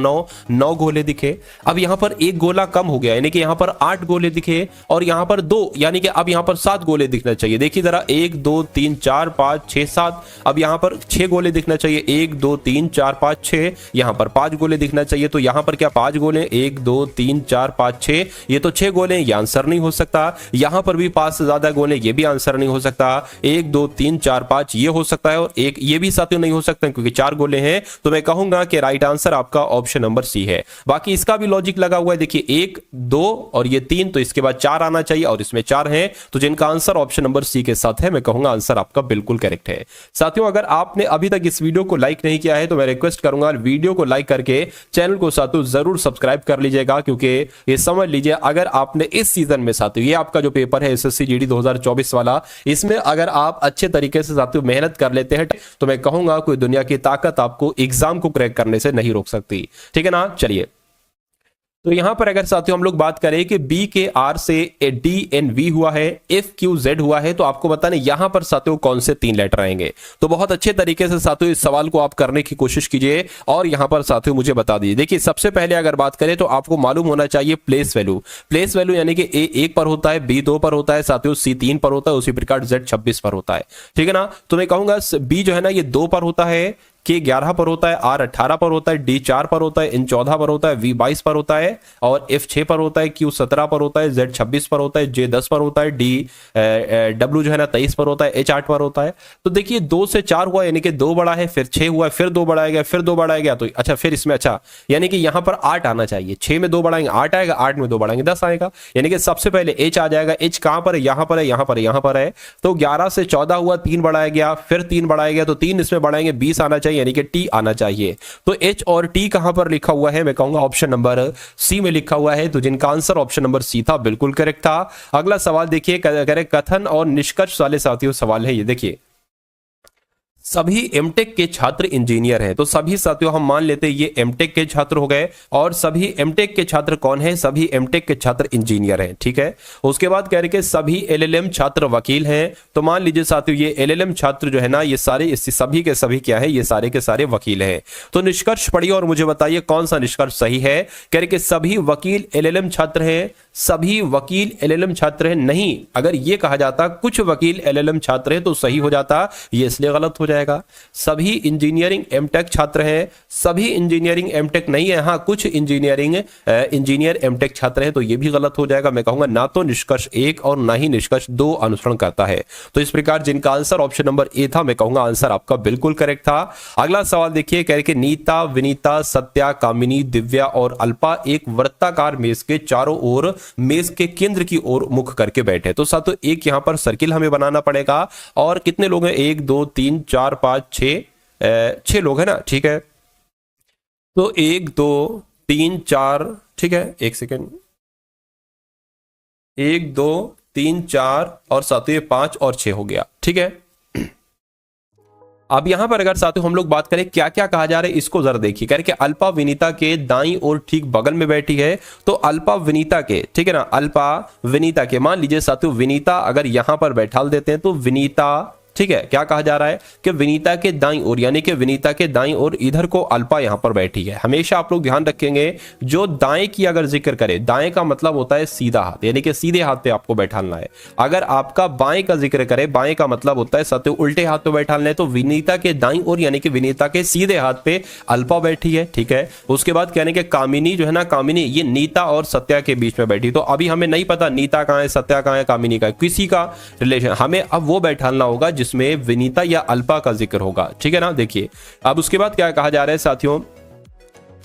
9 गोले दिखे। अब यहाँ पर एक गोला कम हो गया, यानी कि यहाँ पर 8 गोले दिखे और यहाँ पर 2, यानी कि अब यहाँ पर 7 गोले दिखना चाहिए। देखिए जरा 1 2 3 4 5 6 7, अब यहाँ पर 6 गोले दिखना चाहिए। 1 2 3 4 5 6, यहाँ पर 5 गोले दिखना चाहिए। तो यहाँ पर क्या 5 गोले, 1 2 3 4 5 6, ये तो 6 गोले, ये आंसर नहीं हो सकता। यहाँ पर भी 5 से ज्यादा गोले, ये भी आंसर नहीं हो सकता। 1 2 3 4 5 ये हो सकता है और एक ये भी साथियों नहीं हो सकता क्योंकि 4 गोले हैं। तो मैं कहूंगा कि राइट आंसर आपका ऑप्शन नंबर सी है। बाकी इसका भी लॉजिक लगा हुआ है, देखिए 1 2 और ये 3, तो इसके बाद 4 आना चाहिए और इसमें 4 है, तो जिनका आंसर ऑप्शन नंबर सी के साथ है, मैं कहूंगा आंसर आपका बिल्कुल करेक्ट है। साथियों अगर आपने अभी तक इस वीडियो को लाइक नहीं किया है तो मैं रिक्वेस्ट करूंगा वीडियो को लाइक करके चैनल को साथियों जरूर सब्सक्राइब कर लीजिएगा, क्योंकि ये समझ लीजिए अगर आपने इस सीजन में साथियों, ये आपका जो पेपर है एसएससी जीडी 2024 वाला, इसमें अगर आप अच्छे तरीके से साथियों मेहनत कर लेते हैं तो मैं कहूंगा कोई दुनिया की ताकत आपको एग्जाम को क्रैक करने से नहीं रोक सकती। ठीक है ना। चलिए तो यहां पर अगर साथियों हम लोग बात करें कि बी के आर से डी एन वी हुआ है, एफ क्यू जेड हुआ है, तो आपको बताने यहां पर साथियों कौन से 3 लेटर आएंगे। तो बहुत अच्छे तरीके से साथियों इस सवाल को आप करने की कोशिश कीजिए और यहां पर साथियों मुझे बता दीजिए। देखिए सबसे पहले अगर बात करें तो आपको मालूम होना चाहिए प्लेस वैल्यू। प्लेस वैल्यू यानी कि ए 1 पर होता है, बी 2 पर होता है, साथियों सी 3 पर होता है, उसी प्रकार जेड 26 पर होता है। ठीक है ना। तो मैं कहूंगा बी जो है ना ये 2 पर होता है, के 11 पर होता है, आर 18 पर होता है, डी 4 पर होता है, एन 14 पर होता है, वी 22 पर होता है और एफ 6 पर होता है, क्यू 17 पर होता है, जेड 26 पर होता है, जे 10 पर होता है, डी डब्ल्यू जो है ना 23 पर होता है, एच 8 पर होता है। तो देखिए 2 से 4 हुआ यानी कि 2 बढ़ा है, फिर 6 हुआ, फिर 2 बढ़ाया गया, फिर 2 बढ़ाया गया, तो अच्छा फिर इसमें अच्छा यानी कि यहां पर 8 आना चाहिए। 6 में 2 बढ़ाएंगे 8 आएगा, 8 में 2 बढ़ाएंगे 10 आएगा, यानी कि सबसे पहले एच आ जाएगा। एच कहां पर है, यहां पर है, यहां पर है, यहां पर है। तो 11 से 14 हुआ, 3 बढ़ाया गया, फिर 3 बढ़ाया गया, तो 3 इसमें बढ़ाएंगे 20 आना चाहिए, यानी कि टी आना चाहिए। तो एच और टी कहां पर लिखा हुआ है, मैं कहूंगा ऑप्शन नंबर सी में लिखा हुआ है, तो जिनका आंसर ऑप्शन नंबर सी था बिल्कुल करेक्ट था। अगला सवाल देखिए, कथन और निष्कर्ष वाले साथियों सवाल है ये। देखिए सभी एमटेक के छात्र इंजीनियर हैं, तो सभी साथियों हम मान लेते हैं ये एमटेक के छात्र हो गए और सभी एमटेक के छात्र कौन है, सभी एमटेक के छात्र इंजीनियर हैं। ठीक है। उसके बाद कह रहे कि सभी एलएलएम छात्र वकील हैं, तो मान लीजिए साथियों ये एलएलएम छात्र जो है ना ये सारे सभी के सभी क्या है, ये सारे के सारे वकील हैं। तो निष्कर्ष पढ़िए और मुझे बताइए कौन सा निष्कर्ष सही है। कह रहे कि सभी वकील एलएलएम छात्र हैं, सभी वकील एलएलएम छात्र हैं। नहीं, अगर ये कहा जाता कुछ वकील एलएलएम छात्र हैं तो सही हो जाता, ये इसलिए गलत हो जाएगा। सभी इंजीनियरिंग एमटेक छात्र हैं, सभी इंजीनियरिंग एमटेक नहीं है, हाँ कुछ इंजीनियर एमटेक छात्र हैं, तो ये भी गलत हो जाएगा। मैं कहूंगा ना तो निष्कर्ष 1 और ना ही निष्कर्ष 2 अनुसरण करता है। तो इस प्रकार जिनका आंसर ऑप्शन नंबर ए था, मैं कहूंगा आंसर आपका बिल्कुल करेक्ट था। अगला सवाल देखिए, कह रहे कि नीता, विनीता, सत्या, कामिनी, दिव्या और अल्पा एक वृत्ताकार मेज के चारों ओर मेज के केंद्र की ओर मुख करके बैठे। तो साथियों एक यहां पर सर्किल हमें बनाना पड़ेगा और कितने लोग हैं, 1 2 3 4 5 6 लोग हैं ना। ठीक है। तो 1 2 3 4, ठीक है, एक सेकेंड, 1 2 3 4 और साथियों 5 और 6 हो गया। ठीक है। अब यहां पर अगर साथियों हम लोग बात करें क्या क्या कहा जा रहा है इसको जरा देखिए। कह रहे कि अल्पा विनीता के दाईं ओर ठीक बगल में बैठी है, तो अल्पा विनीता के, ठीक है ना, अल्पा विनीता के, मान लीजिए साथियों विनीता अगर यहां पर बैठा देते हैं तो विनीता, ठीक है, क्या कहा जा रहा है कि विनीता के दाईं ओर, यानी कि विनीता के दाईं ओर इधर को अल्पा यहां पर बैठी है। हमेशा आप लोग ध्यान रखेंगे जो दाएं की अगर जिक्र करें, दाएं का मतलब होता है सीधा हाथ, यानी कि सीधे हाथ पे आपको बैठाना है। अगर आपका बाएं का जिक्र करें, बाएं का मतलब होता है साथियों उल्टे हाथ पे बैठाना है, तो विनीता के दाईं ओर यानी कि विनीता के सीधे हाथ पे अल्पा बैठी है। ठीक है। उसके बाद कहने के कामिनी जो है ना, कामिनी ये नीता और सत्या के बीच में बैठी। तो अभी हमें नहीं पता नीता कहां है, सत्या कहां है, कामिनी का किसी का रिलेशन, हमें अब वो बैठाना होगा जिसमें विनीता या अल्पा का जिक्र होगा। ठीक है ना। देखिए अब उसके बाद क्या कहा जा रहा है साथियों,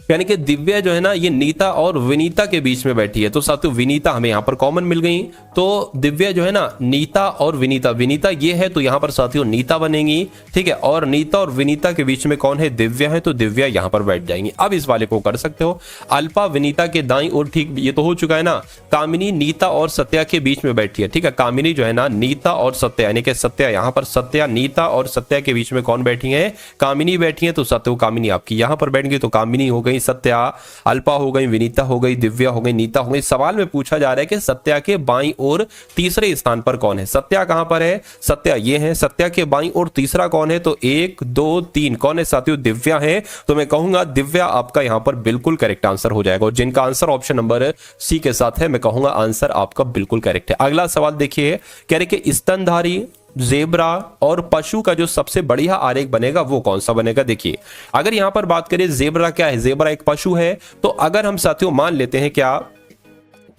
यानी कि दिव्या जो है ना ये नीता और विनीता के बीच में बैठी है। तो साथियों विनीता हमें यहां पर कॉमन मिल गई, तो दिव्या जो है ना नीता और विनीता, विनीता ये है तो यहां पर साथियों नीता बनेगी। ठीक है। और नीता और विनीता के बीच में कौन है, दिव्या है, तो दिव्या यहां पर बैठ जाएंगी। अब इस वाले को कर सकते हो, अल्पा विनीता के दाईं ओर, ठीक ये तो हो चुका है ना। कामिनी नीता और सत्या के बीच में बैठी है। ठीक है। कामिनी जो है ना नीता और सत्या, यानी कि सत्या यहां पर, सत्या नीता और सत्या के बीच में कौन बैठी है, कामिनी बैठी है। तो साथियों कामिनी आपकी यहां पर बैठ गई, तो कामिनी हो गई गई सत्या, अल्पा हो गई, विनीता हो गई, दिव्या हो गई, नीता हो गई। सवाल में पूछा जा रहा है कि सत्या के बाईं ओर तीसरे स्थान पर कौन है। सत्या कहां पर है? सत्या ये है। सत्या के बाईं ओर तीसरा कौन है? तो 1 2 3 कौन है साथियों? दिव्या है। तो मैं कहूंगा दिव्या आपका यहां पर बिल्कुल करेक्ट आंसर हो जाएगा, और जिनका आंसर ऑप्शन नंबर सी के साथ है, मैं कहूंगा आंसर आपका बिल्कुल करेक्ट है। अगला सवाल देखिए, कह रहे कि स्तनधारी, जेब्रा और पशु का जो सबसे बढ़िया आरेख बनेगा वो कौन सा बनेगा। देखिए अगर यहां पर बात करें, जेब्रा क्या है? जेब्रा एक पशु है। तो अगर हम साथियों मान लेते हैं क्या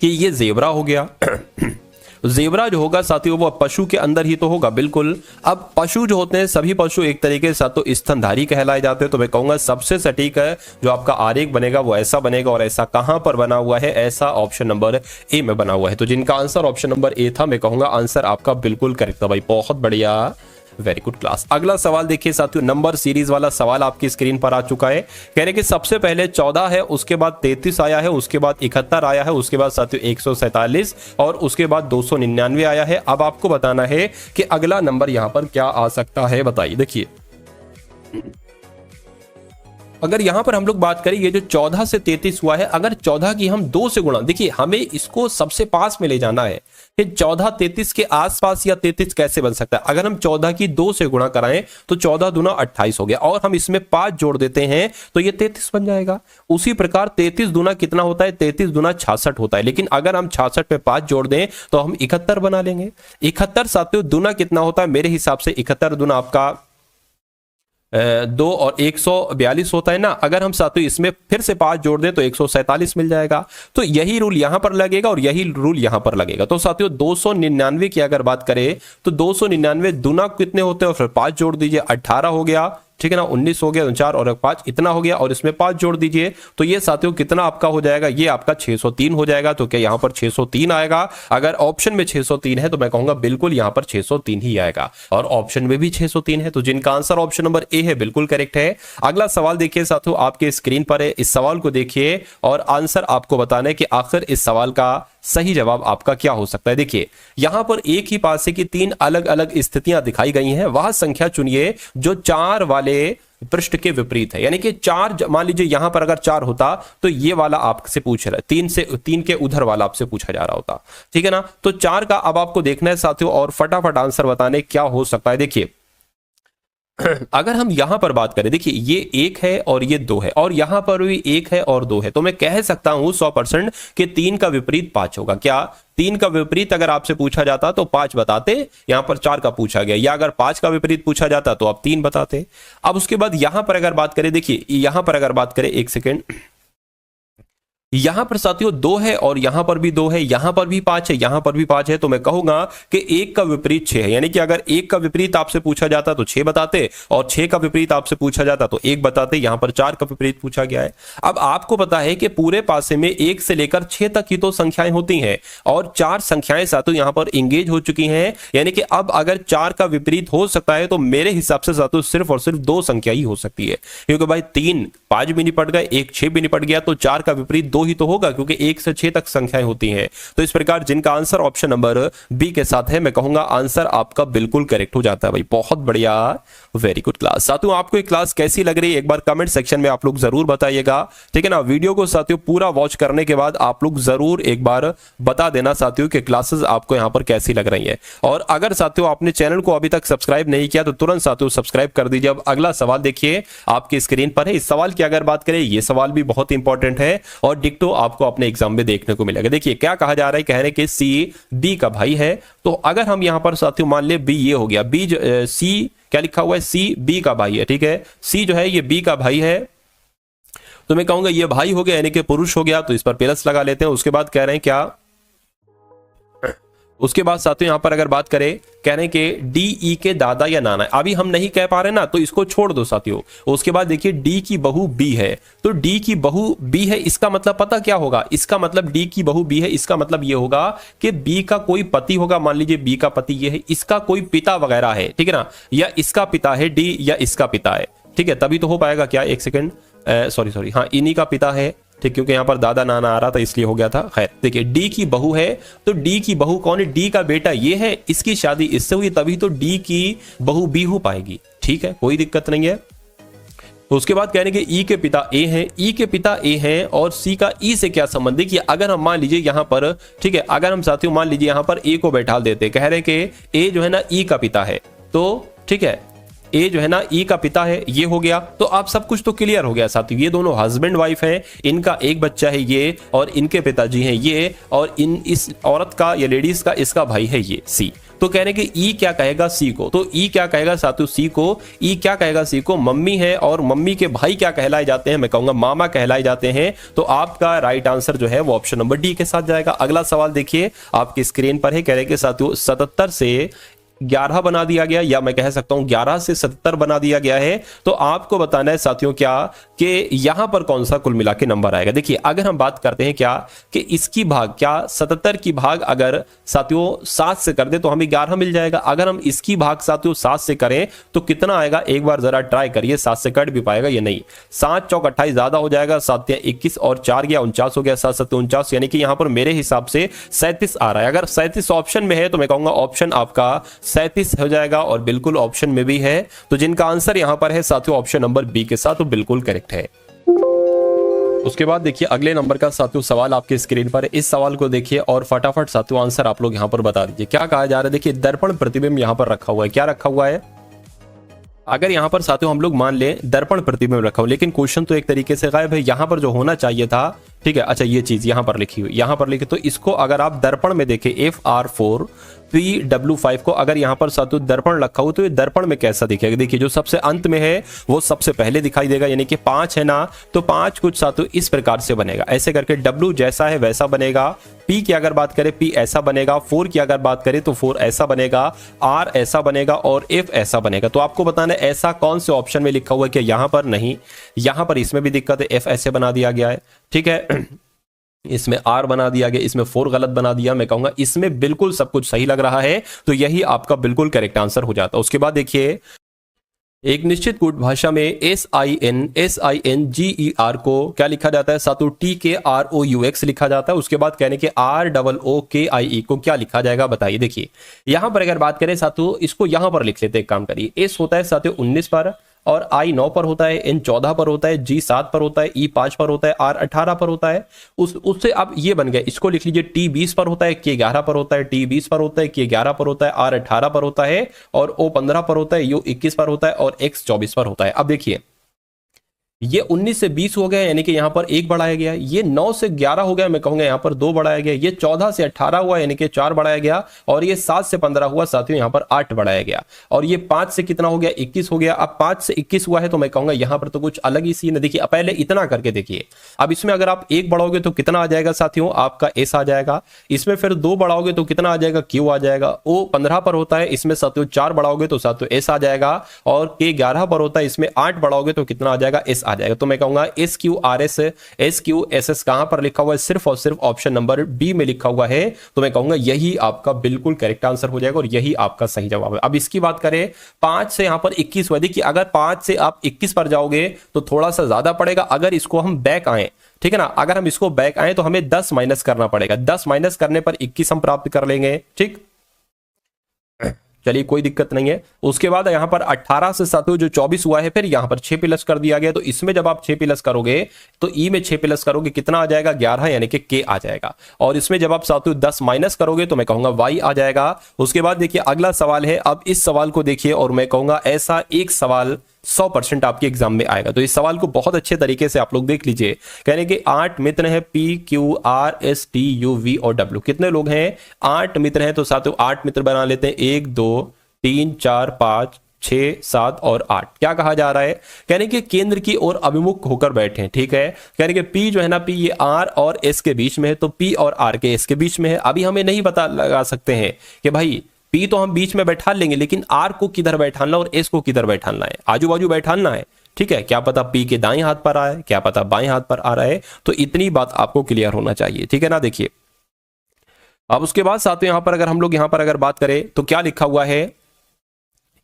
कि ये जेब्रा हो गया जेब्रा जो होगा साथियों वो पशु के अंदर ही तो होगा, बिल्कुल। अब पशु जो होते हैं सभी पशु एक तरीके से तो स्तनधारी कहलाए जाते हैं। तो मैं कहूंगा सबसे सटीक है जो आपका आरेख बनेगा वो ऐसा बनेगा, और ऐसा कहां पर बना हुआ है? ऐसा ऑप्शन नंबर ए में बना हुआ है। तो जिनका आंसर ऑप्शन नंबर ए था, मैं कहूंगा आंसर आपका बिल्कुल करेक्ट था भाई, बहुत बढ़िया, वेरी गुड क्लास। अगला सवाल देखिए साथियों, नंबर सीरीज वाला सवाल आपकी स्क्रीन पर आ चुका है। कह रहे कि सबसे पहले 14 है, उसके बाद 33 आया है, उसके बाद 71 आया है, उसके बाद साथियों 147 और उसके बाद 299 आया है। अब आपको बताना है कि अगला नंबर यहां पर क्या आ सकता है, बताइए। देखिए अगर यहां पर हम लोग बात करें, ये जो 14 से 33 हुआ है, अगर 14 की हम 2 से गुणा, देखिए हमें इसको सबसे पास में ले जाना है कि 14 33 के आसपास या 33 कैसे बन सकता है। अगर हम 14 की 2 से गुणा कराएं तो 14 दूना 28 हो गया, और हम इसमें 5 जोड़ देते हैं तो ये 33 बन जाएगा। उसी प्रकार 33 दूना कितना होता है? 33 दूना 66 होता है, लेकिन अगर हम 66 में 5 जोड़ दें तो हम 71 बना लेंगे। 71 साथियों दूना कितना होता है? मेरे हिसाब से 71 दूना आपका 2 और 142 होता है ना। अगर हम साथियों इसमें फिर से 5 जोड़ दें तो 147 मिल जाएगा। तो यही रूल यहां पर लगेगा और यही रूल यहां पर लगेगा। तो साथियों 299 की अगर बात करें तो 299 दूना कितने होते हैं, और फिर 5 जोड़ दीजिए, 18 हो गया, ठीक है ना, 19 हो गया, 4 और 5 इतना हो गया, और इसमें 5 जोड़ दीजिए तो ये साथियों कितना आपका हो जाएगा? ये आपका 603 हो जाएगा। तो क्या यहां पर 603 आएगा? अगर ऑप्शन में 603 है तो मैं कहूंगा बिल्कुल यहां पर 603 ही आएगा, और ऑप्शन में भी 603 है। तो जिनका आंसर ऑप्शन नंबर ए है बिल्कुल करेक्ट है। अगला सवाल देखिए साथियों, आपके स्क्रीन पर है, इस सवाल को देखिए और आंसर आपको बताना है कि आखिर इस सवाल का सही जवाब आपका क्या हो सकता है। देखिए यहां पर एक ही पासे की 3 अलग अलग स्थितियां दिखाई गई हैं। वह संख्या चुनिए जो 4 वाले पृष्ठ के विपरीत है। यानी कि 4, मान लीजिए यहां पर अगर 4 होता तो ये वाला आपसे पूछ रहा है, 3 के उधर वाला आपसे पूछा जा रहा होता, ठीक है ना। तो 4 का अब आपको देखना है साथियों, और फटाफट आंसर बताने क्या हो सकता है। देखिए अगर हम यहां पर बात करें, देखिए ये 1 है और ये 2 है, और यहां पर भी 1 है और 2 है, तो मैं कह सकता हूं 100% कि 3 का विपरीत 5 होगा। क्या 3 का विपरीत अगर आपसे पूछा जाता तो 5 बताते, यहां पर 4 का पूछा गया, या अगर 5 का विपरीत पूछा जाता तो आप 3 बताते। अब उसके बाद यहां पर अगर बात करें, देखिए यहां पर अगर बात करें, 1 सेकेंड, यहां पर साथियों 2 है और यहां पर भी 2 है, यहां पर भी 5 है, यहां पर भी 5 है, तो मैं कहूंगा कि 1 का विपरीत 6 है। यानी कि अगर 1 का विपरीत आपसे पूछा जाता तो 6 बताते, और 6 का विपरीत आपसे पूछा जाता तो 1 बताते। यहां पर 4 का विपरीत पूछा गया है। अब आपको पता है कि पूरे पासे में 1 से लेकर 6 तक की तो संख्याएं होती हैं, और 4 संख्याएं साथियों यहां पर इंगेज हो चुकी हैं। यानी कि अब अगर 4 का विपरीत हो सकता है तो मेरे हिसाब से साथियों सिर्फ और सिर्फ 2 संख्या ही हो सकती है, क्योंकि भाई 3 5 भी निपट गए, 1 6 भी निपट गया, तो 4 का विपरीत 2 ही तो होगा, क्योंकि 1 से 6 तक संख्याएं होती हैं। तो इस प्रकार जिनका आंसर ऑप्शन नंबर बी के साथ है, मैं कहूंगा आंसर आपका बिल्कुल करेक्ट हो जाता है भाई, बहुत बढ़िया, वेरी गुड क्लास। साथियों आपको ये क्लास कैसी लग रही है एक बार कमेंट सेक्शन में आप लोग जरूर बताइएगा, ठीक है ना। वीडियो को साथियों पूरा वॉच करने के बाद आप लोग जरूर एक बार बता देना साथियों कि क्लासेस आपको यहां पर कैसी लग रही है। और अगर साथियों आपने चैनल को अभी तक सब्सक्राइब नहीं किया तो तुरंत साथियों सब्सक्राइब कर दीजिए। अब अगला सवाल देखिए आपकी स्क्रीन पर है। इस सवाल की अगर बात करें, ये सवाल भी बहुत इंपॉर्टेंट है और डिक्टो आपको अपने एग्जाम में देखने को मिलेगा। देखिए क्या कहा जा रहा है, कह रहे हैं कि सी बी का भाई है। तो अगर हम यहां पर साथियों मान ले बी ये हो गया, बी सी क्या लिखा हुआ है, सी बी का भाई है, ठीक है। सी जो है ये बी का भाई है, तो मैं कहूंगा ये भाई हो गया, यानी कि पुरुष हो गया, तो इस पर प्लस लगा लेते हैं। उसके बाद कह रहे हैं क्या, उसके बाद साथियों यहां पर अगर बात करें, कह रहे हैं कि डी ई के दादा या नाना, अभी हम नहीं कह पा रहे ना, तो इसको छोड़ दो साथियों। उसके बाद देखिए डी की बहू बी है, तो डी की बहू बी है, इसका मतलब पता क्या होगा, इसका मतलब डी की बहू बी है, इसका मतलब ये होगा कि बी का कोई पति होगा। मान लीजिए बी का पति ये है, इसका कोई पिता वगैरह है, ठीक है ना, या इसका पिता है डी, या इसका पिता है, ठीक है, तभी तो हो पाएगा। क्या, एक सेकेंड, सॉरी, हाँ इन्हीं का पिता है, ठीक, क्योंकि यहां पर दादा नाना आ रहा था इसलिए हो गया था। खैर देखिए डी की बहू है, तो डी की बहू कौन है, डी का बेटा ये है, इसकी शादी इससे हुई, तभी तो डी की बहू बी हो पाएगी, ठीक है, कोई दिक्कत नहीं है। उसके बाद कहने के ई के पिता ए हैं, ई के पिता ए हैं और सी का ई से क्या संबंध है कि अगर हम मान लीजिए यहां पर, ठीक है, अगर हम साथियों मान लीजिए यहां पर ए को बैठा देते, कह रहे हैं कि ए जो है ना ई का पिता है, तो ठीक है ए जो है ना ई का पिता है, ये हो गया। तो आप सब कुछ तो क्लियर हो गया साथियों, ये दोनों हस्बैंड वाइफ हैं, इनका एक बच्चा है ये, और इनके पिताजी हैं ये, और इस औरत का या लेडीज का इसका भाई है ये सी। तो कह रहे कि ई क्या कहेगा सी को, तो ई क्या कहेगा साथियों सी को, ई क्या कहेगा सी को, मम्मी है और मम्मी के भाई क्या कहलाए जाते हैं, मैं कहूंगा मामा कहलाए जाते हैं। तो आपका राइट आंसर जो है वो ऑप्शन नंबर डी के साथ जाएगा। अगला सवाल देखिए आपकी स्क्रीन पर है, कह रहे कि साथियों 77 से 11 बना दिया गया, या मैं कह सकता हूं 11 से 77 बना दिया गया है। तो आपको बताना है साथियों क्या कि यहां पर कौन सा कुल मिला के नंबर आएगा। देखिए अगर हम बात करते हैं क्या कि इसकी भाग, क्या 77 की भाग अगर साथियों 7 से कर दे तो हमें 11 मिल जाएगा। अगर हम इसकी भाग साथियों 7 से करें तो कितना आएगा, एक बार जरा ट्राई करिए, 7 से कट भी पाएगा या नहीं। 7 चौक 28 ज्यादा हो जाएगा, 7 21 और 4 गया 49 हो गया, 7 7 49, यानी कि यहां पर मेरे हिसाब से 37 आ रहा है। अगर 37 ऑप्शन में है तो मैं कहूंगा ऑप्शन आपका 37 हो जाएगा, और बिल्कुल ऑप्शन में भी है। तो जिनका आंसर यहां पर है साथियों ऑप्शन नंबर बी के साथ, तो बिल्कुल करेक्ट है। उसके बाद देखिए अगले नंबर का साथियों सवाल आपके स्क्रीन पर है, इस सवाल को देखिए और फटाफट साथियों आंसर आप लोग यहां पर बता दीजिए। क्या कहा जा रहा है, देखिए दर्पण प्रतिबिंब यहां पर रखा हुआ है, क्या रखा हुआ है, अगर यहां पर साथियों हम लोग मान लें दर्पण प्रतिबिंब रखा हुआ, लेकिन क्वेश्चन तो एक तरीके से गायब है। यहां पर जो होना चाहिए था, ठीक है, अच्छा ये चीज यहां पर लिखी हुई, यहां पर लिखी, तो इसको अगर आप दर्पण में देखें FR4 PW5 को अगर यहां पर साथियों दर्पण रखा हो तो ये दर्पण में कैसा दिखेगा। देखिए जो सबसे अंत में है वो सबसे पहले दिखाई देगा, यानी कि 5 है ना, तो 5 कुछ साथियों इस प्रकार से बनेगा, ऐसे करके W जैसा है वैसा बनेगा, P की अगर बात करें P ऐसा बनेगा, 4 की अगर बात करें तो 4 ऐसा बनेगा, R ऐसा बनेगा और F ऐसा बनेगा। तो आपको बताना है ऐसा कौन से ऑप्शन में लिखा हुआ है, कि यहां पर नहीं, यहां पर इसमें भी दिक्कत है, F ऐसे बना दिया गया है, ठीक है, इसमें R बना दिया गया, इसमें 4 गलत बना दिया, मैं कहूंगा इसमें बिल्कुल सब कुछ सही लग रहा है, तो यही आपका बिल्कुल करेक्ट आंसर हो जाता है। उसके बाद देखिए एक निश्चित कूट भाषा में SINGER को क्या लिखा जाता है साथियों, TKROUX लिखा जाता है। उसके बाद कहने के ROOKIE को क्या लिखा जाएगा बताइए। देखिए यहां पर अगर बात करें साथियों, इसको यहां पर लिख लेते हैं, एक काम करिए, S होता है साथियों 19 पर, और I 9 पर होता है, N 14 पर होता है, G 7 पर होता है, E 5 पर होता है, R 18 पर होता है। उससे अब ये बन गया, इसको लिख लीजिए T 20 पर होता है, K 11 पर होता है, T 20 पर होता है, K 11 पर होता है, R 18 पर होता है, और O 15 पर होता है, U 21 पर होता है, और X 24 पर होता है। अब देखिए ये 19 से 20 हो गया, यानी कि यहां पर 1 बढ़ाया गया, ये 9 से 11 हो गया, मैं कहूंगा यहां पर 2 बढ़ाया गया, ये 14 से 18 हुआ यानी कि 4 बढ़ाया गया, और ये 7 से 15 हुआ साथियों यहां पर 8 बढ़ाया गया, और ये 5 से कितना हो गया 21 हो गया। अब 5 से 21 हुआ है तो मैं कहूंगा यहां पर तो कुछ अलग ही सीन है। देखिए पहले इतना करके देखिए, अब इसमें अगर आप 1 बढ़ाओगे तो कितना आ जाएगा साथियों, आपका S आ जाएगा, इसमें फिर 2 बढ़ाओगे तो कितना आ जाएगा, Q आ जाएगा, O 15 पर होता है, इसमें साथियों 4 बढ़ाओगे तो साथियों S आ जाएगा, और K 11 पर होता है, इसमें 8 बढ़ाओगे तो कितना आ जाएगा, S आ जाएगा। तो मैं कहूंगा SQRS SQSS कहां पर लिखा हुआ है, सिर्फ और सिर्फ ऑप्शन नंबर बी में लिखा हुआ है, तो मैं कहूंगा यही आपका बिल्कुल करेक्ट आंसर हो जाएगा, और यही आपका सही जवाब है। अब इसकी बात करें 5 से यहां पर 21 हुआ, देखिए अगर 5 से आप 21 पर जाओगे तो थोड़ा सा ज्यादा पड़ेगा। अगर इसको हम बैक आए, ठीक है ना, अगर हम इसको बैक आए तो हमें 10 माइनस करना पड़ेगा, 10 माइनस करने पर 21 हम प्राप्त कर लेंगे, ठीक, चलिए कोई दिक्कत नहीं है। उसके बाद यहां पर 18 से साथियों जो 24 हुआ है, फिर यहां पर 6 प्लस कर दिया गया, तो इसमें जब आप 6 प्लस करोगे तो ई में 6 प्लस करोगे कितना आ जाएगा 11, यानी कि के आ जाएगा, और इसमें जब आप साथियों 10 माइनस करोगे तो मैं कहूंगा वाई आ जाएगा। उसके बाद देखिए अगला सवाल है, अब इस सवाल को देखिए, और मैं कहूंगा ऐसा एक सवाल 100% आपके एग्जाम में आएगा, तो इस सवाल को बहुत अच्छे तरीके से आप लोग देख लीजिए। कहने के 8 मित्र हैं, P Q R S T U V और W, कितने लोग हैं, 8 मित्र हैं, तो साथियों 8 मित्र बना लेते हैं, 1 2 3 4 5 6 7 और 8। क्या कहा जा रहा है, कहने के केंद्र की ओर अभिमुख होकर बैठे, ठीक है, कहने के P जो है ना, P ये R और S के बीच में है, तो P और R के S के बीच में है। अभी हमें नहीं पता लगा सकते हैं कि भाई P तो हम बीच में बैठा लेंगे, लेकिन R को किधर बैठाना और S को किधर बैठाना है, आजू बाजू बैठाना है, ठीक है, क्या पता P के दाएं हाथ पर आए, क्या पता बाएं हाथ पर आ रहा है, तो इतनी बात आपको क्लियर होना चाहिए, ठीक है ना। देखिए अब उसके बाद साथियों यहां पर अगर हम लोग यहां पर अगर बात करें तो क्या लिखा हुआ है,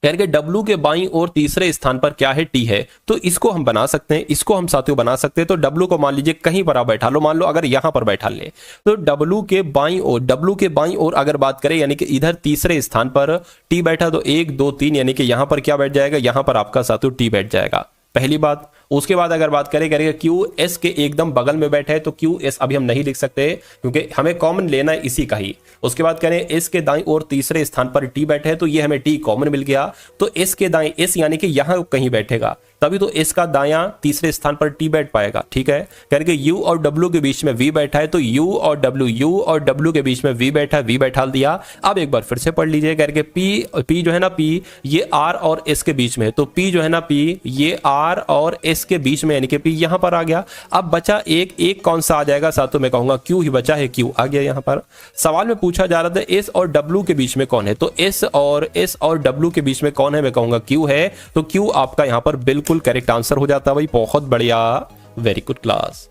कह के W के बाईं और तीसरे स्थान पर क्या है, T है, तो इसको हम बना सकते हैं, इसको हम साथियों बना सकते हैं। तो W को मान लीजिए कहीं पर आप बैठा लो, मान लो अगर यहां पर बैठा ले, तो W के बाईं ओर अगर बात करें, यानी कि इधर तीसरे स्थान पर T बैठा, तो 1 2 3 यानी कि यहां पर क्या बैठ जाएगा, यहां पर आपका साथियों T बैठ जाएगा, पहली बात। उसके बाद अगर बात करें करेंगे क्यू एस के एकदम बगल में बैठा है तो क्यू एस अभी हम नहीं लिख सकते क्योंकि हमें कॉमन लेना है इसी का ही। उसके बाद करें एस के दाईं और तीसरे स्थान पर टी बैठे है तो ये हमें टी कॉमन मिल गया। तो एस के दाईं एस यानी कि यहां कहीं बैठेगा तभी तो एस का दायां तीसरे स्थान पर टी बैठ पाएगा। ठीक है, करके यू और डब्ल्यू के बीच में वी बैठा है तो यू और डब्ल्यू के बीच में वी बैठा है, वी बैठा दिया। अब एक बार फिर से पढ़ लीजिए करके पी जो है ना पी ये आर और एस के बीच में है तो पी जो है ना पी ये आर और एस के बीच में यानी कि पी यहां पर आ गया। अब बचा एक कौन सा आ जाएगा साथों में कहूंगा क्यू ही बचा है, क्यू आ गया यहां पर। सवाल में पूछा जा रहा था एस और डब्ल्यू के बीच में कौन है तो एस और डब्ल्यू के बीच में कौन है, मैं कहूंगा क्यू है। तो क्यू आपका यहां पर बिल्कुल करेक्ट आंसर हो जाता है भाई, बहुत बढ़िया, वेरी गुड क्लास।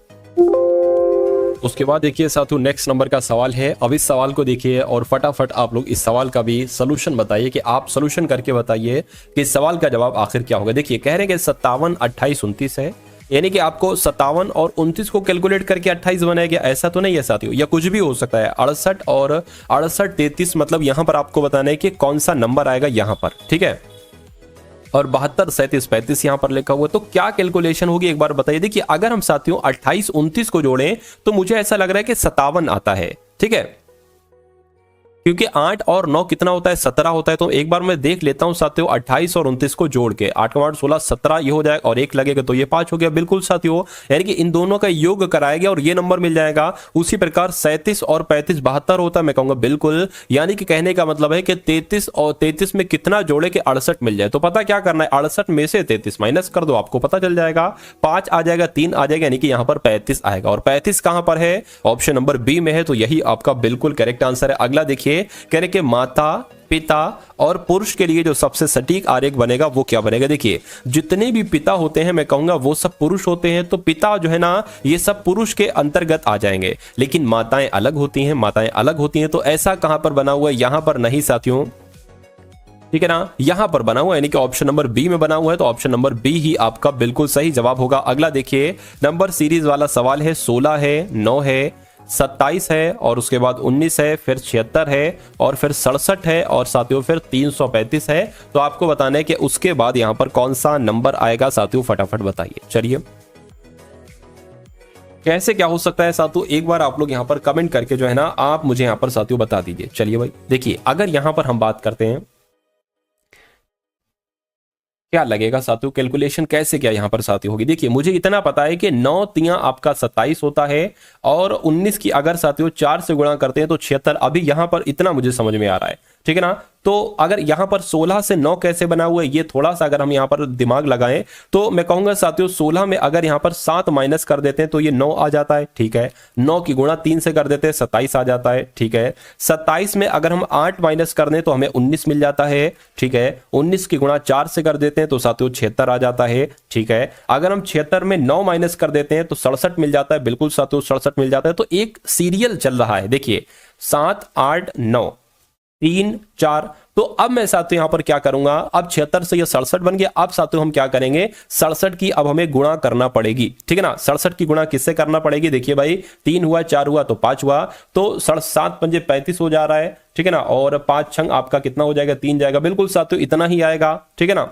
उसके बाद देखिए साथियों नेक्स्ट नंबर का सवाल है। अब इस सवाल को देखिए और फटाफट आप लोग इस सवाल का भी सॉल्यूशन बताइए कि आप सॉल्यूशन करके बताइए कि इस सवाल का जवाब आखिर क्या होगा। देखिए कह रहे हैं कि 57, 28, 29 है यानी कि आपको 57 और 29 को कैलकुलेट करके 28 बनाया गया, ऐसा तो नहीं है साथियों, या कुछ भी हो सकता है। 68 और 68, 33 मतलब यहां पर आपको बताना है कि कौन सा नंबर आएगा यहां पर। ठीक है, और 72, 37, 35 यहां पर लिखा हुआ है तो क्या कैलकुलेशन होगी एक बार बताइए। देखिए अगर हम साथियों 28, 29 को जोड़ें तो मुझे ऐसा लग रहा है कि 57 आता है। ठीक है, क्योंकि 8 और 9 कितना होता है, 17 होता है। तो एक बार मैं देख लेता हूं साथियों 28 और 29 को जोड़ के 8 का 16, 17 ये हो जाएगा और 1 लगेगा तो ये 5 हो गया। बिल्कुल साथियों, यानी कि इन दोनों का योग कराया गया और ये नंबर मिल जाएगा। उसी प्रकार 37 और 35 72 होता है, मैं कहूंगा बिल्कुल। यानी कि कहने का मतलब है कि 33 और 33 में कितना जोड़े कि 68 मिल जाए। तो पता क्या करना है, 68 में से 33 माइनस कर दो, आपको पता चल जाएगा। 5 आ जाएगा, 3 आ जाएगा, यानी कि यहां पर 35 आएगा। और 35 कहां पर है, ऑप्शन नंबर बी में है, तो यही आपका बिल्कुल करेक्ट आंसर है। अगला देखिए कह रहे कि माता, पिता और पुरुष के लिए जो सबसे सटीक आरेख बनेगा वो क्या बनेगा। देखिए जितने भी पिता होते हैं मैं कहूंगा वो सब पुरुष होते हैं, तो पिता जो है ना ये सब पुरुष के अंतर्गत आ जाएंगे। लेकिन माताएं अलग होती हैं, माताएं अलग होती हैं, तो ऐसा कहां पर बना हुआ है, यहां पर नहीं साथियों। ठीक है ना, यहां पर बना हुआ है यानी कि ऑप्शन नंबर बी में बना हुआ है, तो ऑप्शन नंबर बी ही आपका बिल्कुल सही जवाब होगा। अगला देखिए नंबर सीरीज वाला सवाल है। 16 है, 9 है, 27 है और उसके बाद 19 है, फिर 76 है और फिर 67 है और साथियों फिर 335 है। तो आपको बताना है कि उसके बाद यहां पर कौन सा नंबर आएगा साथियों, फटाफट बताइए। चलिए कैसे क्या हो सकता है साथियों, एक बार आप लोग यहां पर कमेंट करके जो है ना आप मुझे यहां पर साथियों बता दीजिए। चलिए भाई देखिए अगर यहां पर हम बात करते हैं क्या लगेगा साथियों, कैलकुलेशन कैसे क्या यहां पर साथियों होगी। देखिए मुझे इतना पता है कि 9 तियां आपका 27 होता है और 19 की अगर साथियों 4 से गुणा करते हैं तो 76। अभी यहां पर इतना मुझे समझ में आ रहा है। ठीक है ना, तो अगर यहां पर 16 से 9 कैसे बना हुआ है, ये थोड़ा सा अगर हम यहां पर दिमाग लगाएं तो मैं कहूंगा साथियों 16 में अगर यहां पर 7 माइनस कर देते हैं तो ये 9 आ जाता है। ठीक है, 9 की गुणा 3 से कर देते हैं 27 आ जाता है। ठीक है, 27 में अगर हम 8 माइनस कर दें तो हमें 19 मिल जाता है। ठीक है, 19 की गुणा 4 से कर देते हैं तो साथियों 76 आ जाता है। ठीक है, अगर हम 76 में 9 माइनस कर देते हैं तो 67 मिल जाता है। बिल्कुल साथियों 67 मिल जाता है। तो एक सीरियल चल रहा है, देखिए 7, 8, 9, 3, 4। तो अब मैं साथियों यहां पर क्या करूंगा, अब 76 से ये 67 बन गया। अब साथियों हम क्या करेंगे, 67 की अब हमें गुणा करना पड़ेगी। ठीक है ना, 67 की गुणा किससे करना पड़ेगी, देखिए भाई 3 हुआ, 4 हुआ तो 5 हुआ, तो 7 पंजे 35 हो जा रहा है। ठीक है ना, और 5 छंग आपका कितना हो जाएगा, 3 जाएगा। बिल्कुल साथियों इतना ही आएगा। ठीक है ना,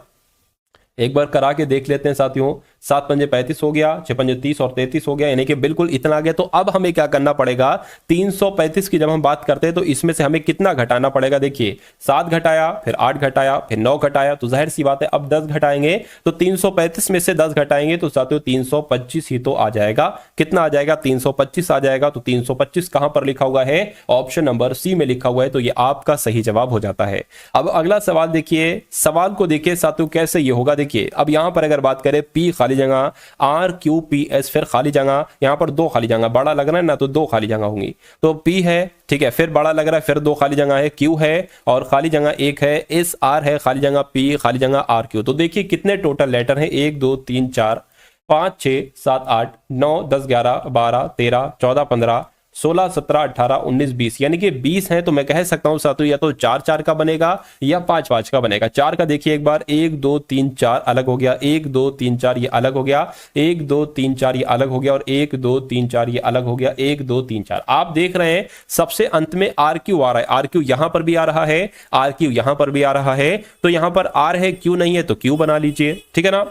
एक बार करा के देख लेते हैं साथियों। 7 पंजे 35 हो गया, 6 पंजे 30 और 33 हो गया, यानी कि बिल्कुल इतना आ गया। तो अब हमें क्या करना पड़ेगा, 335 की जब हम बात करते हैं तो इसमें से हमें कितना घटाना पड़ेगा। देखिए 7 घटाया, फिर 8 घटाया, फिर 9 घटाया, तो जाहिर सी बात है अब 10 घटाएंगे। तो 335 में से 10 घटाएंगे तो साथियों 325 ही तो आ जाएगा। कितना आ जाएगा, 325 आ जाएगा। तो 325 कहां पर लिखा हुआ है, ऑप्शन नंबर सी में लिखा हुआ है, तो ये आपका सही जवाब हो जाता है। अब अगला सवाल देखिए, सवाल को देखिए साथियों कैसे ये होगा। देखिए अब यहां पर अगर बात करें पी खाली जगह, आर क्यू पी एस, फिर खाली जगह, यहां पर 2 खाली जगह, बड़ा लग रहा है ना तो 2 खाली जगह होंगी। तो पी है, ठीक है, फिर बड़ा लग रहा है, फिर 2 खाली जगह है, क्यू है और खाली जगह 1 है, एस आर है, खाली जगह पी, खाली जगह आर क्यू। तो देखिए कितने टोटल लेटर हैं, 1 2 3 4 5 6 7 8 9 10 11 12 13 14 15 16 17 18 19 20, यानी कि 20 है। तो मैं कह सकता हूं साथियों या तो 4 4 का बनेगा या 5 5 का बनेगा। 4 का देखिए एक बार, 1 2 3 4 अलग हो गया, 1 2 3 4 ये अलग हो गया, 1 2 3 4 ये अलग हो गया और 1 2 3 4 ये अलग हो गया, 1 2 3 4। आप देख रहे हैं सबसे अंत में आर क्यू आ रहा है। आर क्यू यहां पर भी आ रहा है, आर क्यू यहां पर भी आ रहा है। तो यहां पर आर है, क्यू नहीं है, तो क्यू बना लीजिए। ठीक है ना,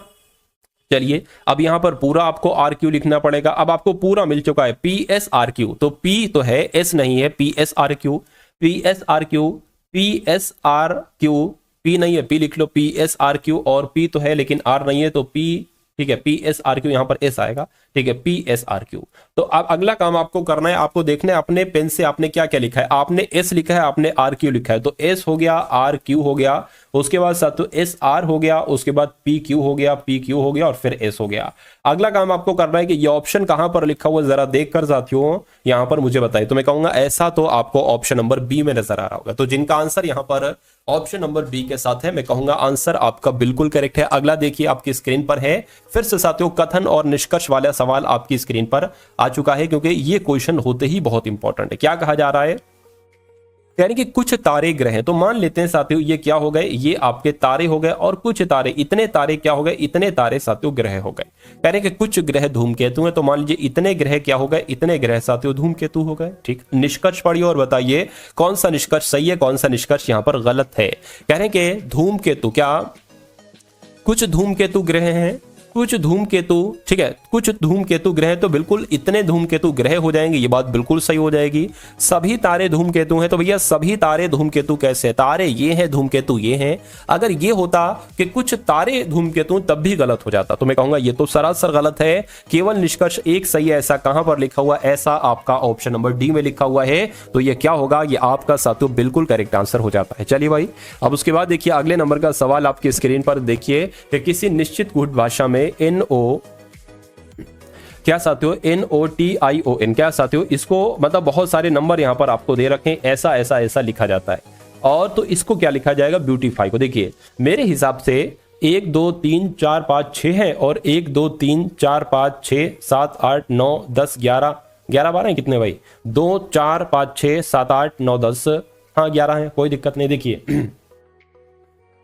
चलिए अब यहां पर पूरा आपको आर क्यू लिखना पड़ेगा। अब आपको पूरा मिल चुका है पी एस आर क्यू, तो पी तो है, एस नहीं है, P S R Q, P S R Q, P S R Q, P नहीं है, पी लिख लो, पी एस आर क्यू, और पी तो है लेकिन आर नहीं है तो पी, ठीक है, पी एस आर क्यू, यहां पर एस आएगा, ठीक है, पी एस आर क्यू। तो अब अगला काम आपको करना है, आपको देखना है अपने पेन से आपने क्या क्या लिखा है। आपने एस लिखा है, आपने आर क्यू लिखा है, तो एस हो गया, आर क्यू हो गया, उसके बाद साथ तो एस आर हो गया, उसके बाद पी क्यू हो गया, पी क्यू हो गया और फिर एस हो गया। अगला काम आपको करना है कि ये ऑप्शन कहां पर लिखा हुआ जरा देखकर साथियों यहां पर मुझे बताइए। तो मैं कहूंगा ऐसा तो आपको ऑप्शन नंबर बी में नजर आ रहा होगा, तो जिनका आंसर यहां पर ऑप्शन नंबर बी के साथ है, मैं कहूंगा आंसर आपका बिल्कुल करेक्ट है। अगला देखिए आपकी स्क्रीन पर है, फिर से साथियों कथन और निष्कर्ष वाला सवाल आपकी स्क्रीन पर आ चुका है, क्योंकि ये क्वेश्चन होते ही बहुत इंपॉर्टेंट है। क्या कहा जा रहा है, यानी कि कुछ तारे ग्रह हैं, तो मान लेते हैं साथियों ये क्या हो गए, ये आपके तारे हो गए, और कुछ तारे, इतने तारे क्या हो गए, इतने तारे साथियों ग्रह हो गए। कह रहे हैं कि कुछ ग्रह धूमकेतु हैं, तो मान लीजिए इतने ग्रह क्या हो गए, इतने ग्रह साथियों धूमकेतु हो गए। ठीक, निष्कर्ष पढ़िए और बताइए कौन सा निष्कर्ष सही है, कौन सा निष्कर्ष यहां पर गलत है। कह रहे हैं कि धूमकेतु, क्या कुछ धूमकेतु ग्रह हैं, कुछ धूमकेतु, ठीक है, कुछ धूमकेतु ग्रह, तो बिल्कुल इतने धूमकेतु ग्रह हो जाएंगे, ये बात बिल्कुल सही हो जाएगी। सभी तारे धूमकेतु हैं, तो भैया सभी तारे धूमकेतु कैसे, तारे ये हैं, धूमकेतु ये हैं। अगर ये होता कि कुछ तारे धूमकेतु तब भी गलत हो जाता, तो मैं कहूंगा ये तो सरासर गलत है। केवल निष्कर्ष एक सही है, ऐसा कहां पर लिखा हुआ, ऐसा आपका ऑप्शन नंबर डी में लिखा हुआ है, तो ये क्या होगा, ये आपका साथियों बिल्कुल करेक्ट आंसर हो जाता है। चलिए भाई, अब उसके बाद देखिए अगले नंबर का सवाल आपकी स्क्रीन पर देखिए कि किसी निश्चित गुट भाषा में NO, क्या साथियों, NOTION, क्या साथियों, इसको मतलब बहुत सारे नंबर यहां पर आपको दे रखे हैं, ऐसा ऐसा ऐसा लिखा जाता है, और तो इसको क्या लिखा जाएगा, ब्यूटीफाई को। देखिए मेरे हिसाब से 1 2 3 4 5 6 है, और 1 2 3 4 5 6 7 8 9 10 11 12 है, कितने भाई, 2 4 5 6 7 8 9 10, हाँ 11 है, कोई दिक्कत नहीं। देखिए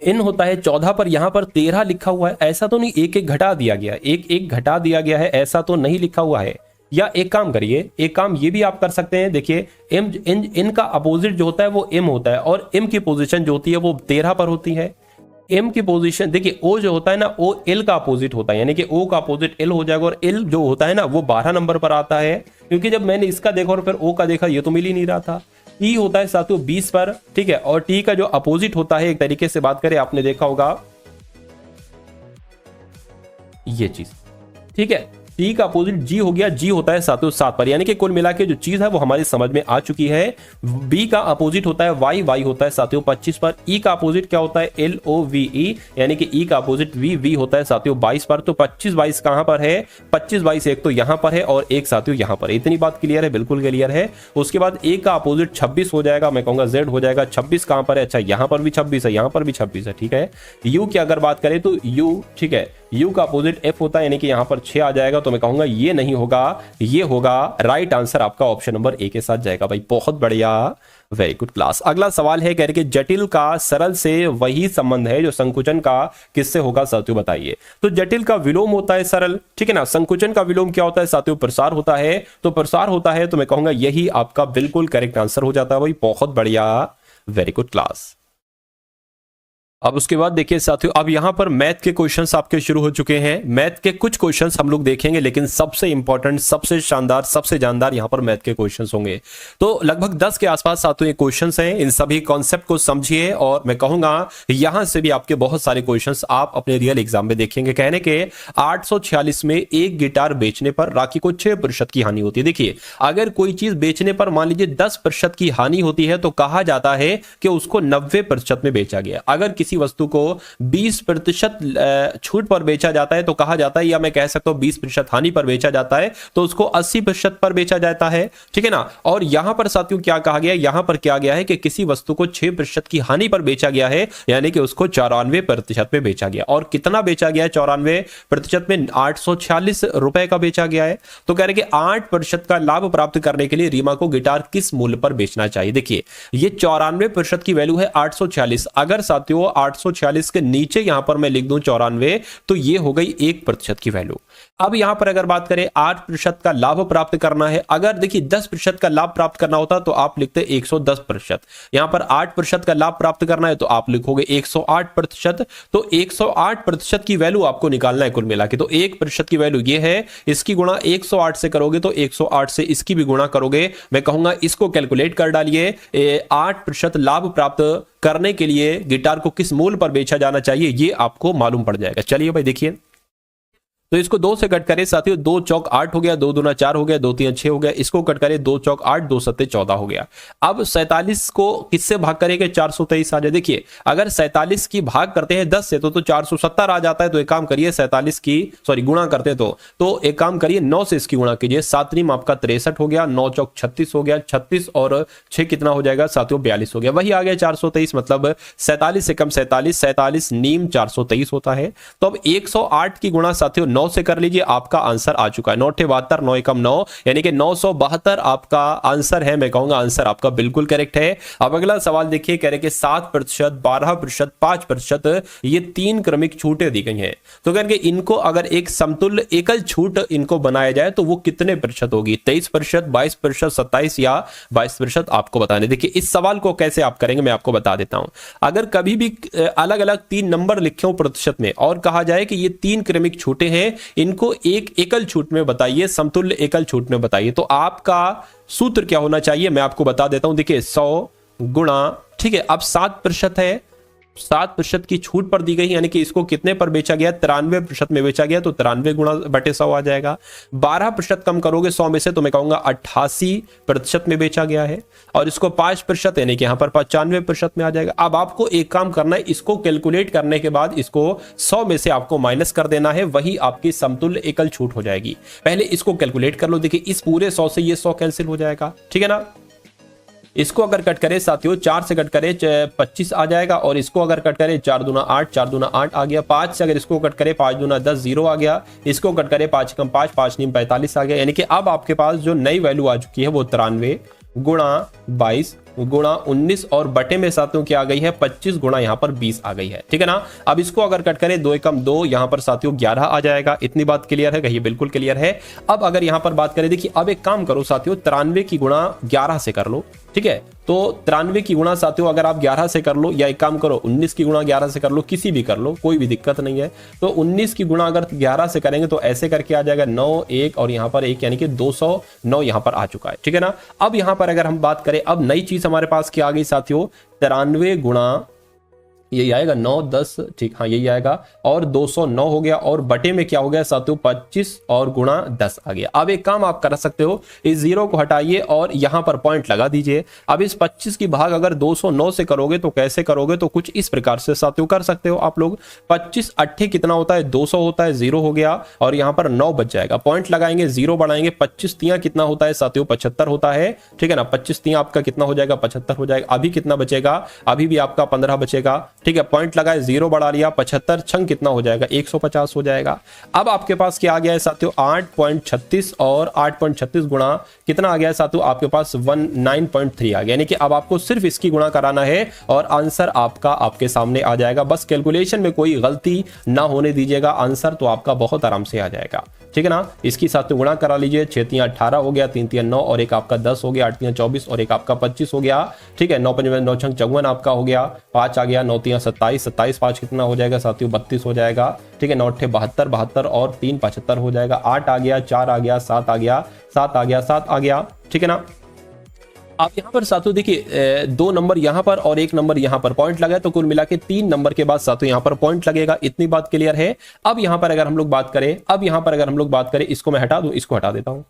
इन होता है 14 पर, यहां पर 13 लिखा हुआ है, ऐसा तो नहीं, एक एक घटा दिया गया, एक एक घटा दिया गया है, ऐसा तो नहीं लिखा हुआ है। या एक काम करिए, एक काम ये भी आप कर सकते हैं, देखिए एम इन का अपोजिट जो होता है वो एम होता है, और एम की पोजीशन जो होती है वो 13 पर होती है। एम की पोजीशन देखिए, ओ जो होता है ना, ओ एल का अपोजिट होता है, यानी कि ओ का अपोजिट एल हो जाएगा, और एल जो होता है ना वो 12 नंबर पर आता है, क्योंकि जब मैंने इसका देखा और फिर ओ का देखा, ये तो मिल ही नहीं रहा था। टी होता है साथियों 20 पर, ठीक है, और टी का जो अपोजिट होता है, एक तरीके से बात करें, आपने देखा होगा ये चीज, ठीक है, टी का अपोजिट जी हो गया, जी होता है साथियों 7 पर, यानी कि कुल मिला के जो चीज है वो हमारी समझ में आ चुकी है। बी का अपोजिट होता है वाई, वाई होता है साथियों 25 पर। ई का अपोजिट क्या होता है, LOVE, यानी कि ई का अपोजिट वी होता है साथियों 22 पर। तो 25 22 कहां पर है, 25 22 एक तो यहां पर है और एक साथियों यहां पर, इतनी बात क्लियर है, बिल्कुल क्लियर है। उसके बाद ए का अपोजिट 26 हो जाएगा, मैं कहूंगा जेड हो जाएगा। 26 कहां पर है, अच्छा यहां पर भी 26 है, यहां पर भी 26 है, ठीक है। यू की अगर बात करें तो यू, ठीक है, यू का अपोजिट एफ होता है, यानी कि यहां पर 6 आ जाएगा, तो मैं कहूंगा ये नहीं होगा, ये होगा। राइट आंसर आपका ऑप्शन नंबर ए के साथ जाएगा भाई, बहुत बढ़िया, वेरी गुड क्लास। अगला सवाल है, कह रहे कि जटिल का सरल से वही संबंध है जो संकुचन का किससे होगा साथियों, बताइए। तो जटिल का विलोम होता है सरल, ठीक है ना। संकुचन का विलोम क्या होता है साथियों, प्रसार होता है, तो प्रसार होता है, तो मैं कहूंगा यही आपका बिल्कुल करेक्ट आंसर हो जाता है भाई, बहुत बढ़िया, वेरी गुड क्लास। अब उसके बाद देखिए साथियों, अब यहां पर मैथ के क्वेश्चंस आपके शुरू हो चुके हैं। मैथ के कुछ क्वेश्चंस हम लोग देखेंगे, लेकिन सबसे इंपॉर्टेंट, सबसे शानदार, सबसे जानदार यहां पर मैथ के क्वेश्चंस होंगे। तो लगभग 10 के आसपास साथियों ये क्वेश्चंस हैं, इन सभी कॉन्सेप्ट को समझिए, और मैं कहूंगा यहां से भी आपके बहुत सारे क्वेश्चंस आप अपने रियल एग्जाम में देखेंगे। कहने के 846 में एक गिटार बेचने पर राखी को 6% की हानि होती है। देखिए अगर कोई चीज बेचने पर मान लीजिए 10% की हानि होती है, तो कहा जाता है कि उसको 90% में बेचा गया। अगर किसी वस्तु को 20% छूट पर बेचा जाता है, तो कहा जाता है, या मैं कह सकता हूं 20% हानि पर बेचा जाता है, तो उसको 80% पर बेचा जाता है, ठीक है ना। और यहां पर साथियों क्या कहा गया, यहां पर क्या गया है कि किसी वस्तु को 6% की हानि पर बेचा गया है, यानी कि उसको 94% में बेचा गया। और कितना बेचा गया है 94% में, 846 रुपए का बेचा गया है। तो कह रहे कि 8% का लाभ प्राप्त करने के लिए रीमा को गिटार किस मूल्य पर बेचना चाहिए। देखिए ये 94% की वैल्यू है 846, अगर साथियों 846 के नीचे यहां पर मैं लिख दूं 94, तो ये हो गई 1% की वैल्यू। अब यहां पर अगर बात करें 8% का लाभ प्राप्त करना है, अगर देखिए 10% का लाभ प्राप्त करना होता तो आप लिखते 110%। यहां पर 8% का लाभ प्राप्त करना है तो आप लिखोगे 108%। तो 108% की वैल्यू आपको निकालना है कुल मिला के। तो 1% की वैल्यू ये है, इसकी गुणा 108 से करोगे तो 108 से इसकी भी गुणा करोगे। मैं कहूंगा इसको कैलकुलेट कर डालिए। 8% लाभ प्राप्त करने के लिए गिटार को किस मूल्य पर बेचा जाना चाहिए ये आपको मालूम पड़ जाएगा। चलिए भाई देखिए, तो इसको 2 से कट करें साथियों, 2 चौक 8 हो गया, 2 दूना 4 हो गया, 2 तीन 6 हो गया। इसको कट करें 2 चौक 8, 2 सत्ते 14 हो गया। अब 47 को किससे भाग करेंगे? 423 आ जाए। देखिए अगर 47 की भाग करते हैं 10 से तो 470 आ जाता है। तो एक काम करिए 47 की गुणा करते तो एक काम करिए 9 से इसकी गुणा कीजिए। 7 नीम आपका 63 हो गया, 9 चौक 36 हो गया, 36 और 6 कितना हो जाएगा साथियों? 42 हो गया। वही आ गया 423, मतलब 47 से कम 47, 47 नीम 423 होता है। तो अब 108 की गुणा साथियों 9 से कर लीजिए, आपका आंसर आ चुका है 9 72, 9 एकम 9, यानी कि 972 आपका आंसर है। मैं कहूंगा आंसर आपका बिल्कुल करेक्ट है। अब अगला सवाल देखिए, कह रहे कि 7%, 12%, 5% ये 3 क्रमिक छूटें दी गई हैं। तो कह रहे इनको अगर एक समतुल्य एकल छूट इनको बनाया जाए तो वो कितने प्रतिशत होगी? 23%, 22%, 27 या 22% आपको बताने। देखिए इस सवाल को कैसे आप करेंगे मैं आपको बता देता हूं। अगर कभी भी अलग अलग 3 नंबर लिखे हो प्रतिशत में और कहा जाए कि ये 3 क्रमिक छूटें हैं, इनको एक एकल छूट में बताइए, समतुल्य एकल छूट में बताइए, तो आपका सूत्र क्या होना चाहिए मैं आपको बता देता हूं। देखिए 100 गुणा, ठीक है, अब 7% है, 7% की छूट पर दी गई, यानी कि इसको कितने पर बेचा गया? 93% में बेचा गया, तो 93 गुणा बटे 100 आ जाएगा। 12% कम करोगे 100 में से तो मैं कहूंगा 88% में बेचा गया है, और इसको 5% यानी कि यहां पर 95% में आ जाएगा। अब आपको एक काम करना है, इसको कैलकुलेट करने के बाद इसको 100 में से आपको माइनस कर देना है, वही आपकी समतुल्य एकल छूट हो जाएगी। पहले इसको कैलकुलेट कर लो। देखिए इस पूरे 100 से ये 100 कैंसिल हो जाएगा, ठीक है ना। इसको अगर कट करें साथियों 4 से कट करें 25 आ जाएगा, और इसको अगर कट करें 4 दूना 8, 4 दूना 8 आ गया। 5 से अगर इसको कट करें 5 दूना 10, 0 आ गया। इसको कट करें 5 कम 5, 5 नीम 45 आ गया। यानी कि अब आपके पास जो नई वैल्यू आ चुकी है वो 93 गुणा 22 गुणा 19 और बटे में साथियों क्या आ गई है? 25 गुणा यहाँ पर 20 आ गई है, ठीक है ना। अब इसको अगर कट करें 2 एकम 2, यहाँ पर साथियों 11 आ जाएगा। इतनी बात क्लियर है? कहिए बिल्कुल क्लियर है। अब अगर यहाँ पर बात करें, देखिए अब एक काम करो साथियों, 93 की गुणा 11 से कर लो, ठीक है। तो 93 की गुणा साथियों अगर आप 11 से कर लो, या एक काम करो 19 की गुणा 11 से कर लो, किसी भी कर लो, कोई भी दिक्कत नहीं है। तो 19 की गुणा अगर 11 से करेंगे तो ऐसे करके आ जाएगा 9, 1 और यहाँ पर 1, यानी कि 209 यहाँ पर आ चुका है, ठीक है ना। अब यहाँ पर अगर हम बात करें, अब नई चीज हमारे पास क्या आ गई साथियों? 93 गुणा यही आएगा 9, 10, ठीक, हाँ यही आएगा, और 209 हो गया, और बटे में क्या हो गया साथियों? 25 और गुणा 10 आ गया। अब एक काम आप कर सकते हो, इस 0 को हटाइए और यहां पर पॉइंट लगा दीजिए। अब इस 25 की भाग अगर 209 से करोगे तो कैसे करोगे? तो कुछ इस प्रकार से साथियों कर सकते हो आप लोग। 25 8 कितना होता है? 200 होता है, 0 हो गया, और यहां पर 9 बच जाएगा। पॉइंट लगाएंगे, 0 बढ़ाएंगे, 25 तियां कितना होता है साथियों? 75 होता है, ठीक है ना। 25 तियां आपका कितना हो जाएगा? 75 हो जाएगा। अभी कितना बचेगा? अभी भी आपका 15 बचेगा, ठीक है। पॉइंट लगाए, 0 बढ़ा लिया, 75 छंग कितना हो जाएगा? 150 हो जाएगा। अब आपके पास क्या आ गया है साथियों? 8.36, और 8.36 गुणा कितना आ गया है साथियों? आपके पास 19.3 आ गया। यानी कि अब आपको सिर्फ इसकी गुणा कराना है और आंसर आपका आपके सामने आ जाएगा। बस कैलकुलेशन में कोई गलती ना होने दीजिएगा, आंसर तो आपका बहुत आराम से आ जाएगा, ठीक है ना। इसकी साथ गुणा करा लीजिए, 6 तियां 18 हो गया, 3 तियां 9 और एक आपका 10 हो गया, 8 तियां 24 और एक आपका 25 हो गया, ठीक है। 9 5 9 छंग 54 आपका हो गया, 5 आ गया, 9 तियां 27, 27 5 कितना हो जाएगा साथियों? 32 हो जाएगा, ठीक है। 9 8 72, 72 और 3 75 हो जाएगा। 8 आ गया, 4 आ गया, 7 आ गया, 7 आ गया, 7 आ गया, ठीक है ना। आप यहां पर साथियों देखिए 2 नंबर यहां पर और 1 नंबर यहां पर पॉइंट लगा, तो कुल मिला के 3 नंबर के बाद साथियों यहां पर पॉइंट लगेगा। इतनी बात क्लियर है। अब यहां पर अगर हम लोग बात करें, इसको मैं हटा दूं, इसको हटा देता हूं,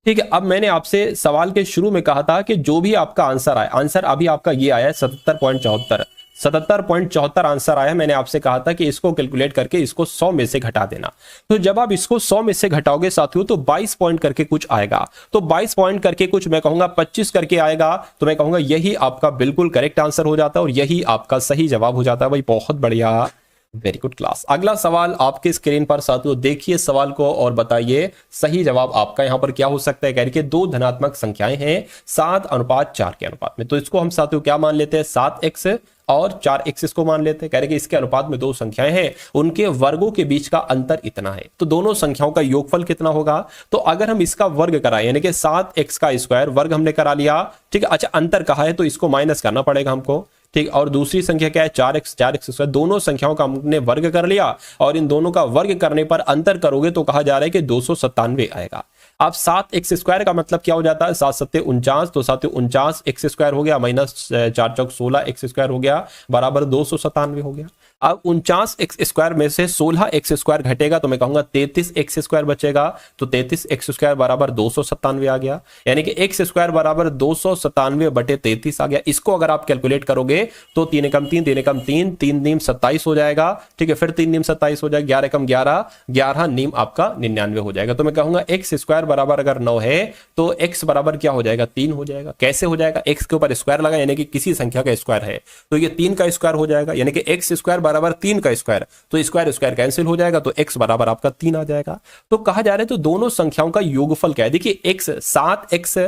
ठीक है। अब मैंने आपसे सवाल के शुरू में कहा था कि जो भी आपका आंसर आया, आंसर अभी आपका ये आया है 77.74 आंसर आया है। मैंने आपसे कहा था कि इसको कैलकुलेट करके इसको 100 में से घटा देना। तो जब आप इसको 100 में से घटाओगे साथियों तो 22 पॉइंट करके कुछ आएगा। तो 22 पॉइंट करके कुछ, मैं कहूंगा 25 करके आएगा, तो मैं कहूंगा यही आपका बिल्कुल करेक्ट आंसर हो जाता है और यही आपका सही जवाब हो जाता है। भाई बहुत बढ़िया, वेरी गुड क्लास। अगला सवाल आपके स्क्रीन पर साथियों, देखिए सवाल को और बताइए सही जवाब आपका यहां पर क्या हो सकता है। कह रही कि दो धनात्मक संख्याएं हैं 7:4 के अनुपात में, तो इसको हम साथियों क्या मान लेते हैं, 7x और 4x इसको मान लेते हैं। कह रहे कि इसके अनुपात में दो संख्याएं हैं, उनके वर्गों के बीच का अंतर इतना है, तो दोनों संख्याओं का योगफल कितना होगा। तो अगर हम इसका वर्ग कराएं, यानी कि 7x का स्क्वायर वर्ग हमने करा लिया, ठीक है। अच्छा, अंतर कहा है तो इसको माइनस करना पड़ेगा हमको, ठीक। और दूसरी संख्या क्या है, 4x स्क्वायर। दोनों संख्याओं का हमने वर्ग कर लिया और इन दोनों का वर्ग करने पर अंतर करोगे तो कहा जा रहा है कि 297 आएगा। अब 7x स्क्वायर का मतलब क्या हो जाता है, 7 सत्ते 49, तो साथ 49x स्क्वायर हो गया माइनस 4 चौक 16x स्क्वायर हो गया बराबर 297 हो गया। अब 49x स्क्वायर में से 16x स्क्वायर घटेगा तो मैं कहूंगा 33x स्क्वायर बचेगा, तो 33x स्क्वायर बराबर 297 आ गया, यानी कि x स्क्वायर बराबर 297 बटे 33 आ गया। इसको अगर आप कैलकुलेट करोगे तो 3 एकम 3, 3 एकम 3, 3 नीम 27 हो जाएगा, ठीक है। फिर 3 नीम 27 हो जाएगा, 11 एकम 11, 11 नीम आपका 99 हो जाएगा। तो मैं कहूंगा x स्क्वायर बराबर अगर 9 है तो x बराबर क्या हो जाएगा, 3 हो जाएगा। कैसे हो जाएगा, x के ऊपर स्क्वायर लगा यानी कि किसी संख्या का स्क्वायर है, तो ये 3 का स्क्वायर हो जाएगा, यानी कि x स्क्वायर बराबर 3 का स्क्वायर, तो स्क्वायर स्क्वायर कैंसिल हो जाएगा, तो x बराबर आपका 3 आ जाएगा। तो कहा जा रहा है तो दोनों संख्याओं का योगफल क्या है, देखिए x 7x,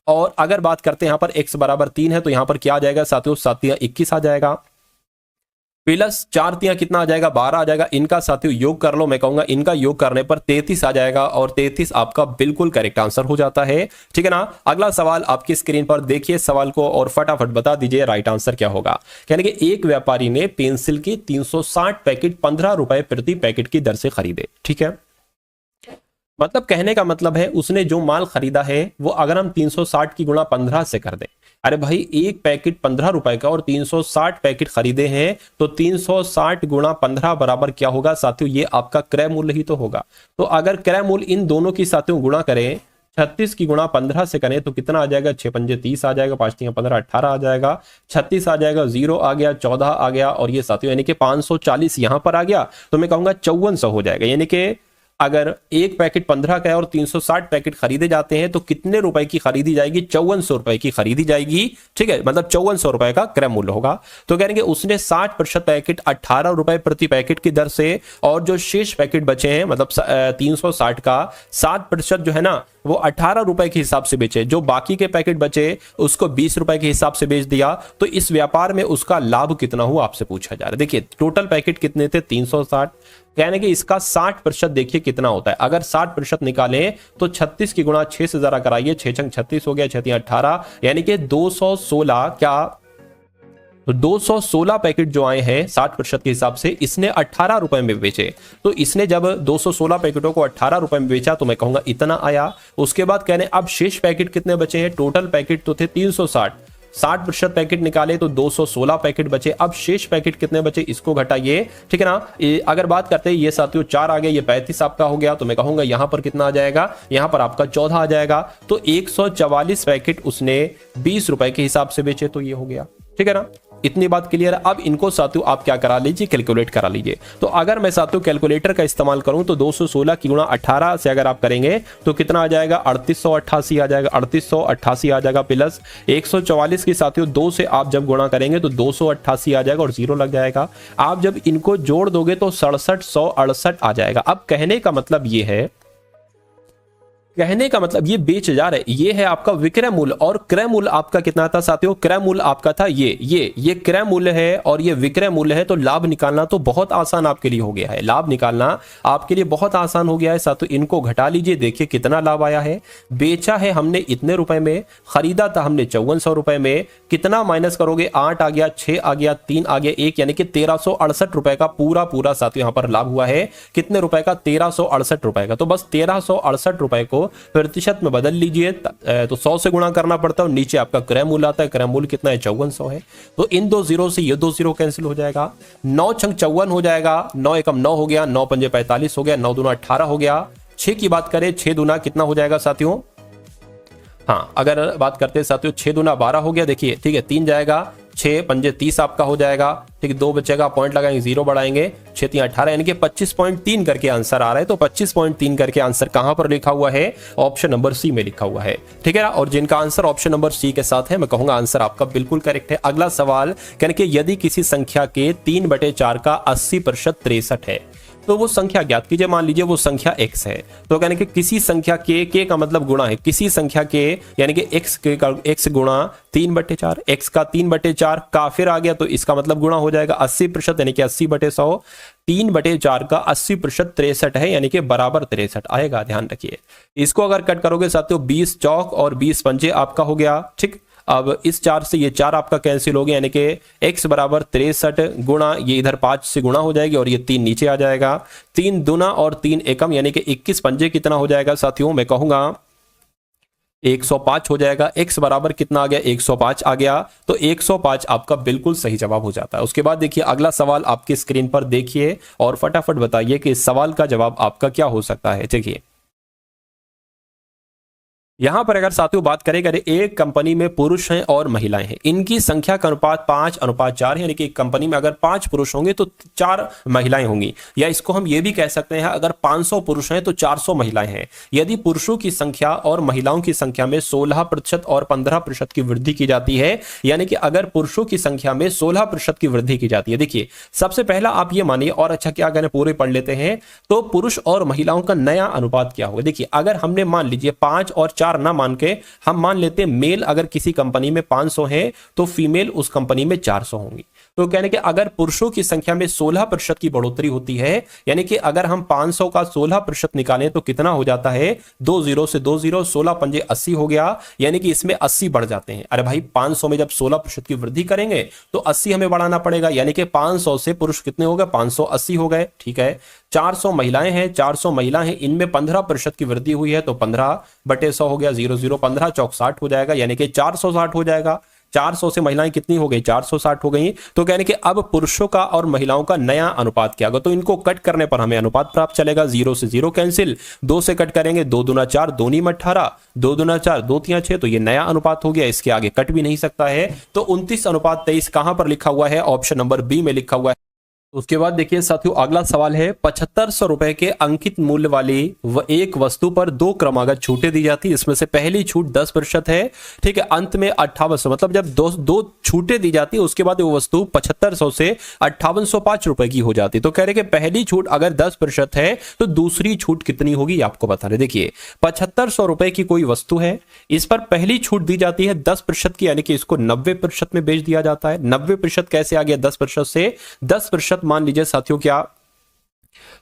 और अगर बात करते हैं यहां पर x बराबर 3 है तो यहां पर क्या आ जाएगा साथियों, 7 तिया 21 आ जाएगा, प्लस 4 तिया कितना आ जाएगा, 12 आ जाएगा। इनका साथियों योग कर लो, मैं कहूंगा इनका योग करने पर 33 आ जाएगा, और 33 आपका बिल्कुल करेक्ट आंसर हो जाता है, ठीक है ना। अगला सवाल आपकी स्क्रीन पर देखिए सवाल को और फटाफट बता दीजिए राइट आंसर क्या होगा। कहने कि एक व्यापारी ने पेंसिल के 360 पैकेट 15 रुपए प्रति पैकेट की दर से खरीदे, ठीक है। मतलब कहने का मतलब है उसने जो माल खरीदा है वो अगर हम 360 की गुणा 15 से कर दें, अरे भाई एक पैकेट 15 रुपए का और 360 पैकेट खरीदे हैं, तो 360 गुणा 15 बराबर क्या होगा साथियों, ये आपका क्रय मूल्य ही तो होगा। तो अगर क्रय मूल्य इन दोनों की साथियों गुणा करें, 36 की गुणा 15 से करें तो कितना आ जाएगा, 6 पंजे 30 आ जाएगा, 5 तिया 15 18 आ जाएगा, 36 आ जाएगा, 0 आ गया, 14 आ गया, और ये साथियों यानी कि 540 यहां पर आ गया, तो मैं कहूंगा 5400 हो जाएगा। यानी कि अगर एक पैकेट 15 का है और 360 पैकेट खरीदे जाते हैं तो कितने रुपए की खरीदी जाएगी, 5400 रुपए की खरीदी जाएगी, ठीक है। मतलब 5400 रुपए का क्रय मूल्य होगा। तो कहेंगे उसने 60% पैकेट 18 रुपए प्रति पैकेट की दर से, और जो शेष पैकेट बचे हैं मतलब 360 का 7% जो है ना वो 18 रुपए के हिसाब से बेचे, जो बाकी के पैकेट बचे उसको 20 रुपए के हिसाब से बेच दिया। तो इस व्यापार में उसका लाभ कितना हुआ आपसे पूछा जा रहा है। देखिए टोटल पैकेट कितने थे, 360, कहने कि इसका 60% देखिए कितना होता है। अगर 60% निकालें तो 36 की गुणा 6 से जरा कराइए, 6 छंग 36 हो गया, 6 तिया 18, यानी कि 216 क्या, तो 216 पैकेट जो आए हैं 60% के हिसाब से इसने 18 रुपए में बेचे। तो इसने जब 216 पैकेटों को 18 रुपए में बेचा तो मैं कहूंगा इतना आया। उसके बाद कहने अब शेष पैकेट कितने बचे हैं, टोटल पैकेट तो थे 360, 60% पैकेट निकाले तो 216 पैकेट बचे। अब शेष पैकेट कितने बचे इसको घटाइए, ठीक है ना। अगर बात करते हैं ये साथियों 4 आ गया, ये 35 आपका हो गया, तो मैं कहूंगा यहां पर कितना आ जाएगा, यहां पर आपका 14 आ जाएगा। तो 144 पैकेट उसने 20 रुपए के हिसाब से बेचे, तो ये हो गया, ठीक है ना। इतनी बात क्लियर है। अब इनको साथियों आप क्या करा लीजिए, कैलकुलेट करा लीजिए। तो अगर मैं साथियों कैलकुलेटर का इस्तेमाल करूं तो 216 की गुणा 18 से अगर आप करेंगे तो कितना आ जाएगा, 3888 आ जाएगा, 3888 आ जाएगा, प्लस 144 की साथियों 2 से आप जब गुणा करेंगे तो 288 आ जाएगा और 0 लग जाएगा। आप जब इनको जोड़ दोगे तो 6768 आ जाएगा। अब कहने का मतलब ये है, कहने का मतलब ये बेच जा रहे, ये है आपका विक्रय मूल्य, और क्रय मूल्य आपका कितना था साथियों, क्रय मूल्य आपका था ये क्रय मूल्य है और ये विक्रय मूल्य है। तो लाभ निकालना तो बहुत आसान आपके लिए हो गया है, लाभ निकालना आपके लिए बहुत आसान हो गया है साथियों। इनको घटा लीजिए, देखिए कितना लाभ आया है। बेचा है हमने इतने रुपए में, खरीदा था हमने 5400 रुपए में, कितना माइनस करोगे, 8 आ गया, 6 आ गया, 3 आ गया, 1, यानी कि 1368 रुपए का पूरा साथियों यहां पर लाभ हुआ है। कितने रुपए का, 1368 रुपए का। तो बस 1368 रुपए को प्रतिशत में बदल लीजिए, तो 100 से गुणा करना पड़ता है, नीचे आपका क्रय मूल्य आता है। क्रय मूल्य कितना है, 5400 है। तो इन दो जीरो से ये 2 जीरो कैंसिल हो जाएगा, 9 छंग 54 हो जाएगा, 9 एकम 9 हो गया, 9 पंजे 45 हो गया, 9 दूना 18 हो गया। 6 की बात करें, 6 दूना कितना हो जाएगा साथियों, हाँ अगर बात करते हैं साथियों 6 दूना 12 हो गया, देखिए ठीक है, 3 जाएगा, 6 पंजे 30 आपका हो जाएगा। ठीक, 2 बचेगा, पॉइंट लगाएंगे, 0 बढ़ाएंगे, 6 3 18 यानी कि 25.3 करके आंसर आ रहा है। तो 25.3 करके आंसर कहां पर लिखा हुआ है? ऑप्शन नंबर सी में लिखा हुआ है। ठीक है ना, और जिनका आंसर ऑप्शन नंबर सी के साथ है मैं कहूंगा आंसर आपका बिल्कुल करेक्ट है। अगला सवाल कहने कि यदि किसी संख्या के 3/4 का 80% 63 है तो वो संख्या ज्ञात कीजिए। मान लीजिए वो संख्या x है, तो कहने कि किसी संख्या के का मतलब गुणा है, किसी संख्या के यानी कि x के का x गुणा 3/4, x का 3/4 काफिर आ गया तो इसका मतलब गुणा हो जाएगा 80% यानी कि 80/100। 3/4 का 80% 63 है यानी कि बराबर 63 आएगा, ध्यान रखिए। इसको अगर कट करोगे साथियों 20 चौक और 20 पंजे आपका हो गया। ठीक, अब इस 4 से ये 4 आपका कैंसिल हो गया यानी कि x बराबर 63 गुणा ये इधर 5 से गुणा हो जाएगी और ये 3 नीचे आ जाएगा। 3 दूना और 3 एकम यानी कि 21 पंजे कितना हो जाएगा साथियों? मैं कहूंगा 105 हो जाएगा। x बराबर कितना आ गया? 105 आ गया। तो 105 आपका बिल्कुल सही जवाब हो जाता है। उसके बाद देखिए अगला सवाल आपकी स्क्रीन पर देखिए और फटाफट बताइए कि इस सवाल का जवाब आपका क्या हो सकता है। देखिए यहां पर अगर साथियों बात करें एक कंपनी में पुरुष हैं और महिलाएं हैं, इनकी संख्या का अनुपात 5:4 है यानी कि एक कंपनी में अगर 5 पुरुष होंगे तो 4 महिलाएं होंगी। या इसको हम ये भी कह सकते हैं अगर 500 पुरुष हैं तो 400 महिलाएं हैं। यदि पुरुषों की संख्या और महिलाओं की संख्या में 16% और 15% की वृद्धि की जाती है, यानी कि अगर पुरुषों की संख्या में 16% की वृद्धि की जाती है। देखिए सबसे पहला आप ये मानिए, और अच्छा क्या करें पूरे पढ़ लेते हैं, तो पुरुष और महिलाओं का नया अनुपात क्या होगा। देखिए अगर हमने मान लीजिए 5 और 4 ना मान के हम मान लेते हैं मेल अगर किसी कंपनी में 500 है तो फीमेल उस कंपनी में 400 होंगी। तो कहने के अगर पुरुषों की संख्या में 16% की बढ़ोतरी होती है, यानी कि अगर हम 500 का 16% निकालें तो कितना हो जाता है? 2 0 से 2 0, 16 पंजे 80 हो गया, यानी कि इसमें 80 बढ़ जाते हैं। अरे भाई 500 में जब 16% की वृद्धि करेंगे तो 80 हमें बढ़ाना पड़ेगा, यानी कि 500 से पुरुष कितने हो गए? 580 हो गए। ठीक है, 400 महिलाएं हैं, 400 महिला हैं, इनमें 15% की वृद्धि हुई है तो 15/100 हो गया। 0 0 15 चौक 60 हो जाएगा, यानी कि 460 हो जाएगा। 400 से महिलाएं कितनी हो गई? 460 हो गई। तो कहने कि अब पुरुषों का और महिलाओं का नया अनुपात क्या होगा? तो इनको कट करने पर हमें अनुपात प्राप्त चलेगा। 0 से 0 कैंसिल, 2 से कट करेंगे 2 दूना 4, 2 नीम 18, 2 दूना 4, 2 तिया 6, तो ये नया अनुपात हो गया, इसके आगे कट भी नहीं सकता है। तो 29:23 कहां पर लिखा हुआ है? ऑप्शन नंबर बी में लिखा हुआ है। उसके बाद देखिए साथियों अगला सवाल है 7500 रुपए के अंकित मूल्य वाली एक वस्तु पर 2 क्रमागत छूटें दी जाती है। इसमें से पहली छूट 10% है। ठीक है, अंत में 5800, मतलब जब दो छूटें दी जाती है उसके बाद वो वस्तु 7500 से 5805 रुपए की हो जाती है। तो कह रहे कि पहली छूट अगर 10% है तो दूसरी छूट कितनी होगी आपको बता रहे। देखिए 7500 रुपए की कोई वस्तु है, इस पर पहली छूट दी जाती है 10% की, यानी कि इसको 90% में बेच दिया जाता है। 90% कैसे आ गया? 10% से 10% मान लीजिए साथियों क्या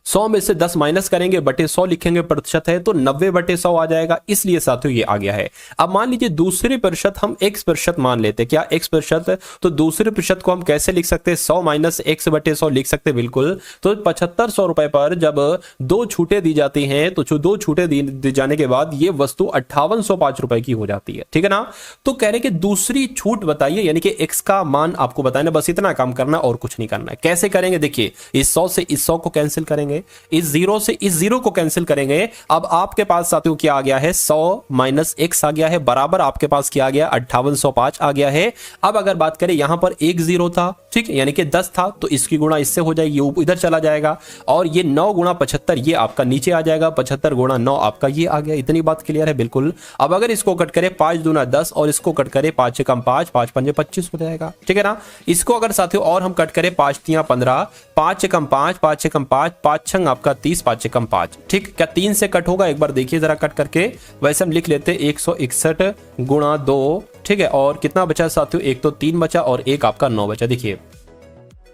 100 में से 10 माइनस करेंगे बटे 100 लिखेंगे प्रतिशत है तो 90/100 आ जाएगा, इसलिए साथियों ये आ गया है। अब मान लीजिए दूसरे प्रतिशत हम x% मान लेते हैं। क्या x%? तो दूसरे प्रतिशत को हम कैसे लिख सकते हैं? 100 माइनस x/100 लिख सकते हैं बिल्कुल। तो 7500 रुपए पर जब 2 छूटें दी जाती हैं तो जो 2 छूटें दी जाने के बाद ये वस्तु 5805 रुपए की हो जाती है। ठीक है ना, तो कह रहे कि दूसरी छूट बताइए, यानी कि x का मान आपको बताना, बस इतना काम करना और कुछ नहीं करना है। कैसे करेंगे? देखिए इस 100 से इस 100 को कैंसिल करेंगे, इस 0 से इस 0 को कैंसिल करेंगे। अब आपके पास साथियों क्या आ गया है? 100 माइनस x आ गया है, बराबर आपके पास क्या आ गया? 5805 आ गया है। अब अगर बात करें यहां पर एक 0 था, ठीक, यानी कि 10 था तो इसकी गुणा इससे हो जाएगी, ये इधर चला जाएगा, और ये 9 गुणा 75 ये आपका नीचे आ जाएगा, 75 गुणा 9 आपका ये आ गया। इतनी बात क्लियर है बिल्कुल। अब अगर इसको कट करें 5 दूना 10 और इसको कट करें 5 से कम 5, 5 पंजे 25 हो जाएगा। ठीक है ना, इसको अगर साथियों और हम कट करें 5 तिया 15, 5 से कम 5, 5 से कम 5, 5 छंग आपका 30, 5 से कम 5। ठीक, क्या 3 से कट होगा? एक बार देखिए जरा कट करके। वैसे हम लिख लेते 161 गुणा 2। ठीक है, और कितना बचा साथियों? एक तो 3 बचा और एक आपका 9 बचा। देखिए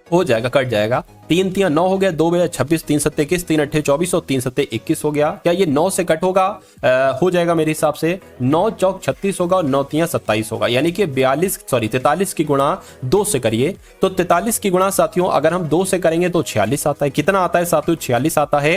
हो जाएगा, कट जाएगा। 3 तिया 9 हो गया, 2 बजा 26, 3 सत्ते 21, 3 अट्ठे 24 और 3 सत्ते 21 हो गया। क्या ये 9 से कट होगा? हो जाएगा मेरे हिसाब से। 9 चौक 36 होगा और 9 तिया 27 होगा, यानी कि 43 की गुणा 2 से करिए तो 43 की गुणा साथियों अगर हम 2 से करेंगे तो 46 आता है। कितना आता है साथियों? 46 आता है।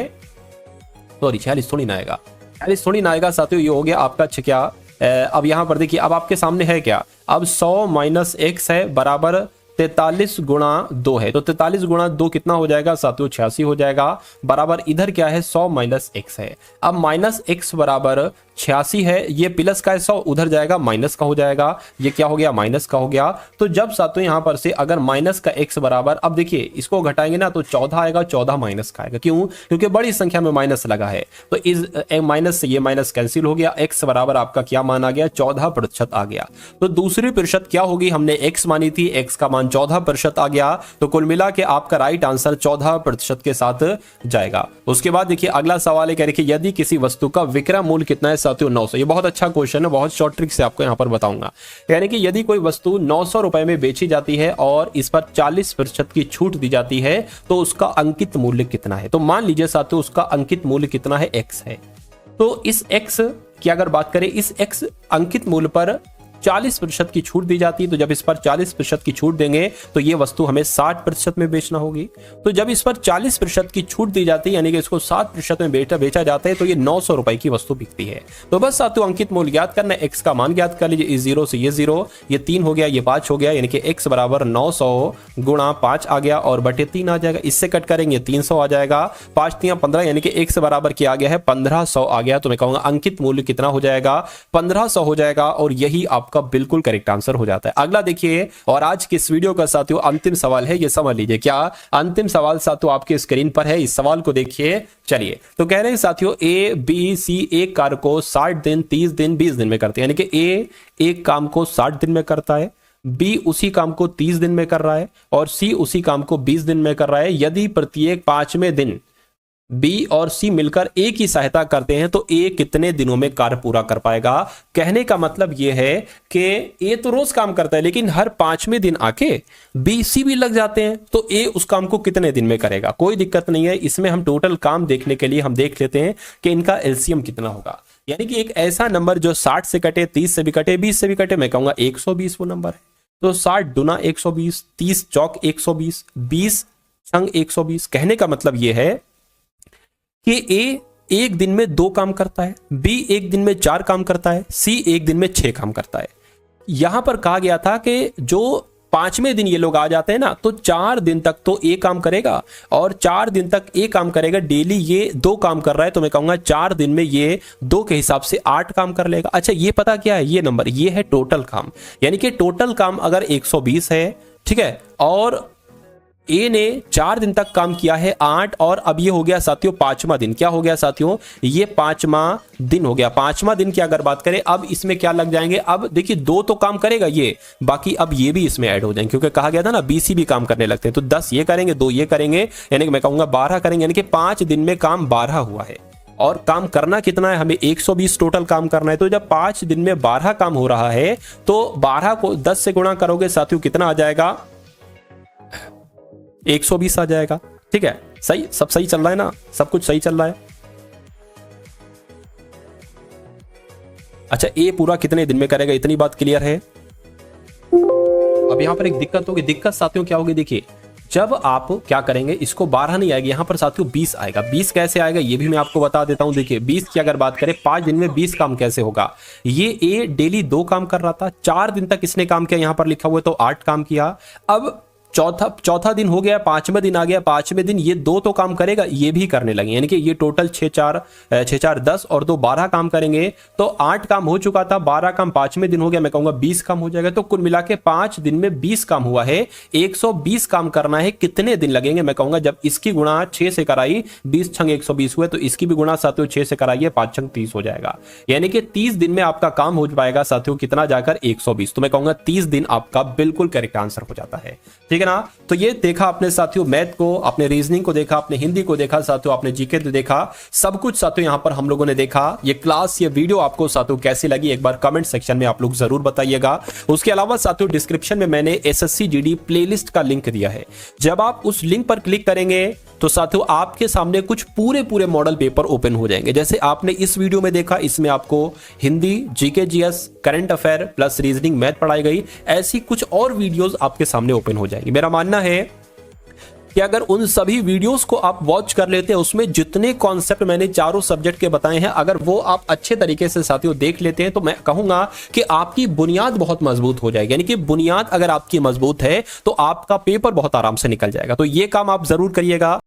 सॉरी 46 थोड़ी ना आएगा, 46 थोड़ी ना आएगा साथियों, ये हो गया आपका क्या। अब यहां पर देखिए अब आपके सामने है क्या? अब 100 माइनस x है बराबर 43 गुणा 2 है, तो 43 गुणा 2 कितना हो जाएगा साथियों? 86 हो जाएगा, बराबर इधर क्या है? 100 माइनस x है। अब माइनस x बराबर 86 है, ये प्लस का 100 उधर जाएगा माइनस का हो जाएगा, ये क्या हो गया माइनस का हो गया। तो जब साथियों यहां पर से अगर माइनस का x बराबर, अब देखिए इसको घटाएंगे ना तो 14 आएगा, 14 माइनस का आएगा, क्यों? क्योंकि बड़ी संख्या में माइनस लगा है। तो इस माइनस से ये माइनस कैंसिल हो गया, x बराबर आपका क्या मान आ गया 14% आ गया। तो दूसरी प्रतिशत क्या होगी, हमने x मानी थी, x का मान 14% आ गया। तो कुल मिला के आपका राइट आंसर 14% के साथ जाएगा। उसके बाद देखिए अगला सवाल है, कह रही है यदि किसी वस्तु का विक्रय मूल्य कितना है साथियों 900। ये बहुत अच्छा क्वेश्चन है, बहुत शॉर्ट ट्रिक से आपको यहां पर बताऊंगा। यानी कि यदि कोई वस्तु 900 रुपए में बेची जाती है और इस पर 40% की छूट दी जाती है तो उसका अंकित मूल्य कितना है। तो मान लीजिए साथियों उसका अंकित मूल्य कितना है, x है। तो इस x की अगर बात करें, इस x अंकित मूल्य पर 40% की छूट दी जाती है। तो जब इस पर 40% की छूट देंगे तो ये वस्तु हमें 60% में बेचना होगी। तो जब इस पर 40% की छूट दी जाती है यानी कि इसको 60% में बेचा जाता है तो ये 900 रुपए की वस्तु बिकती है। तो बस साथियों अंकित मूल्य ज्ञात करना है, x का मान ज्ञात कर लीजिए। इस 0 से ये 0, ये 3 हो गया, ये 5 हो गया, यानी कि x बराबर 900 गुणा 5 आ गया और बटे 3 आ जाएगा। इससे कट करेंगे 300 आ जाएगा, 5 3 15, यानी कि x बराबर क्या आ गया है 1500 आ गया। तो मैं कहूंगा अंकित मूल्य कितना हो जाएगा 1500 हो जाएगा और यही आपका बिल्कुल करेक्ट आंसर हो जाता है। अगला देखिए, और आज के इस वीडियो का साथियों अंतिम सवाल है, ये समझ लीजिए। क्या अंतिम सवाल साथियों आपके स्क्रीन पर है, इस सवाल को देखिए। चलिए तो कह रहे हैं साथियों ए बी सी एक कार्य को 60 दिन 30 दिन 20 दिन में करते हैं। यानी कि ए एक काम को 60 दिन में करता है, बी उसी काम को 30 दिन में कर रहा है और सी उसी काम को 20 दिन में कर रहा है। यदि प्रत्येक 5वें दिन बी और सी मिलकर ए की सहायता करते हैं तो ए कितने दिनों में कार्य पूरा कर पाएगा। कहने का मतलब यह है कि ए तो रोज काम करता है लेकिन हर 5वें दिन आके बी सी भी लग जाते हैं तो ए उस काम को कितने दिन में करेगा। कोई दिक्कत नहीं है, इसमें हम टोटल काम देखने के लिए हम देख लेते हैं कि इनका एलसीएम कितना होगा। यानी कि एक ऐसा नंबर जो 60 से कटे, 30 से भी कटे, 20 से भी कटे, मैं कहूंगा 120 वो नंबर है। तो 60 दुना 120, 30 चौक 120, 20 छंग 120। कहने का मतलब यह है कि ए एक दिन में 2 काम करता है, बी एक दिन में 4 काम करता है, सी एक दिन में 6 काम करता है। यहां पर कहा गया था कि जो 5वें दिन ये लोग आ जाते हैं ना तो 4 दिन तक तो ए काम करेगा और 4 दिन तक ए काम करेगा। डेली ये 2 काम कर रहा है तो मैं कहूंगा 4 दिन में ये 2 के हिसाब से 8 काम कर लेगा। अच्छा ये पता क्या है, ये नंबर ये है टोटल काम। यानी कि टोटल काम अगर 120 है, ठीक है, और ए ने 4 दिन तक काम किया है 8, और अब ये हो गया साथियों 5वां दिन। क्या हो गया साथियों, ये 5वां दिन हो गया। 5वां दिन की अगर बात करें, अब इसमें क्या लग जाएंगे, अब देखिए 2 तो काम करेगा ये, बाकी अब ये भी इसमें ऐड हो जाएंगे क्योंकि कहा गया था ना बीसी भी काम करने लगते हैं। तो 10 ये करेंगे, 2 ये करेंगे, यानी कि मैं कहूंगा 12 करेंगे। यानी कि 5 दिन में काम 12 हुआ है और काम करना कितना है, हमें 120 टोटल काम करना है। तो जब 5 दिन में 12 काम हो रहा है तो 12 को 10 से गुणा करोगे साथियों कितना आ जाएगा, 120 आ जाएगा। ठीक है, सही, सब सही चल रहा है ना, सब कुछ सही चल रहा है। अच्छा ए पूरा कितने दिन में करेगा, इतनी बात क्लियर है। अब यहां पर एक दिक्कत होगी, दिक्कत साथियों क्या होगी, देखिए जब आप क्या करेंगे, इसको 12 नहीं आएगी, यहां पर साथियों 20 आएगा। 20 कैसे आएगा ये भी मैं आपको बता देता हूं। देखिए 20 की अगर बात करें, 5 दिन में 20 काम कैसे होगा। ये ए डेली 2 काम कर रहा था, 4 दिन तक इसने काम किया, यहां पर लिखा हुआ तो 8 काम किया। अब चौथा दिन हो गया, 5वें दिन आ गया, 5वें दिन ये 2 तो काम करेगा, ये भी करने लगे, यानी कि ये टोटल 6 4 10 और 2 12 काम करेंगे तो 8 काम हो चुका था, 12 काम 5वें दिन हो गया, मैं कहूंगा 20 काम हो जाएगा। तो कुल मिला के 5 दिन में 20 काम हुआ है। 120 काम करना है, कितने दिन लगेंगे, मैं कहूंगा जब इसकी गुणा 6 से कराई, 20 छंग 120 हुए, तो इसकी भी गुणा साथियों 6 से कराइए, 5 छंग 30 हो जाएगा। यानी कि 30 दिन में आपका काम हो पाएगा साथियों, कितना जाकर 120। तो मैं कहूंगा 30 दिन आपका बिल्कुल करेक्ट आंसर हो जाता है। ठीक है ना। तो ये देखा आपने साथियों, मैथ को, अपने रीजनिंग को देखा, अपने हिंदी को देखा साथियों, आपने जीके को देखा, सब कुछ साथियों यहां पर हम लोगों ने देखा। ये क्लास, ये वीडियो आपको साथियों कैसी लगी एक बार कमेंट सेक्शन में आप लोग जरूर बताइएगा। उसके अलावा साथियों डिस्क्रिप्शन में मैंने एसएससी जीडी प्लेलिस्ट का लिंक दिया है, जब आप उस लिंक पर क्लिक करेंगे तो साथियों आपके सामने कुछ पूरे मॉडल पेपर ओपन हो जाएंगे। जैसे आपने इस वीडियो में देखा, इसमें आपको Hindi, GK GS, current affair plus reasoning math पढ़ाई गई। ऐसी कुछ और वीडियोस आपके सामने ओपन हो जाएंगी। मेरा मानना है कि अगर उन सभी वीडियोस को आप वॉच कर लेते हैं, उसमें जितने कॉन्सेप्ट मैंने चारों सब्जेक्ट के बताए हैं, अगर वो आप अच्छे तरीके से साथियों देख लेते हैं तो मैं कहूंगा कि आपकी बुनियाद बहुत मजबूत हो जाएगी। यानी कि बुनियाद अगर आपकी मजबूत है तो आपका पेपर बहुत आराम से निकल जाएगा। तो ये काम आप जरूर करिएगा।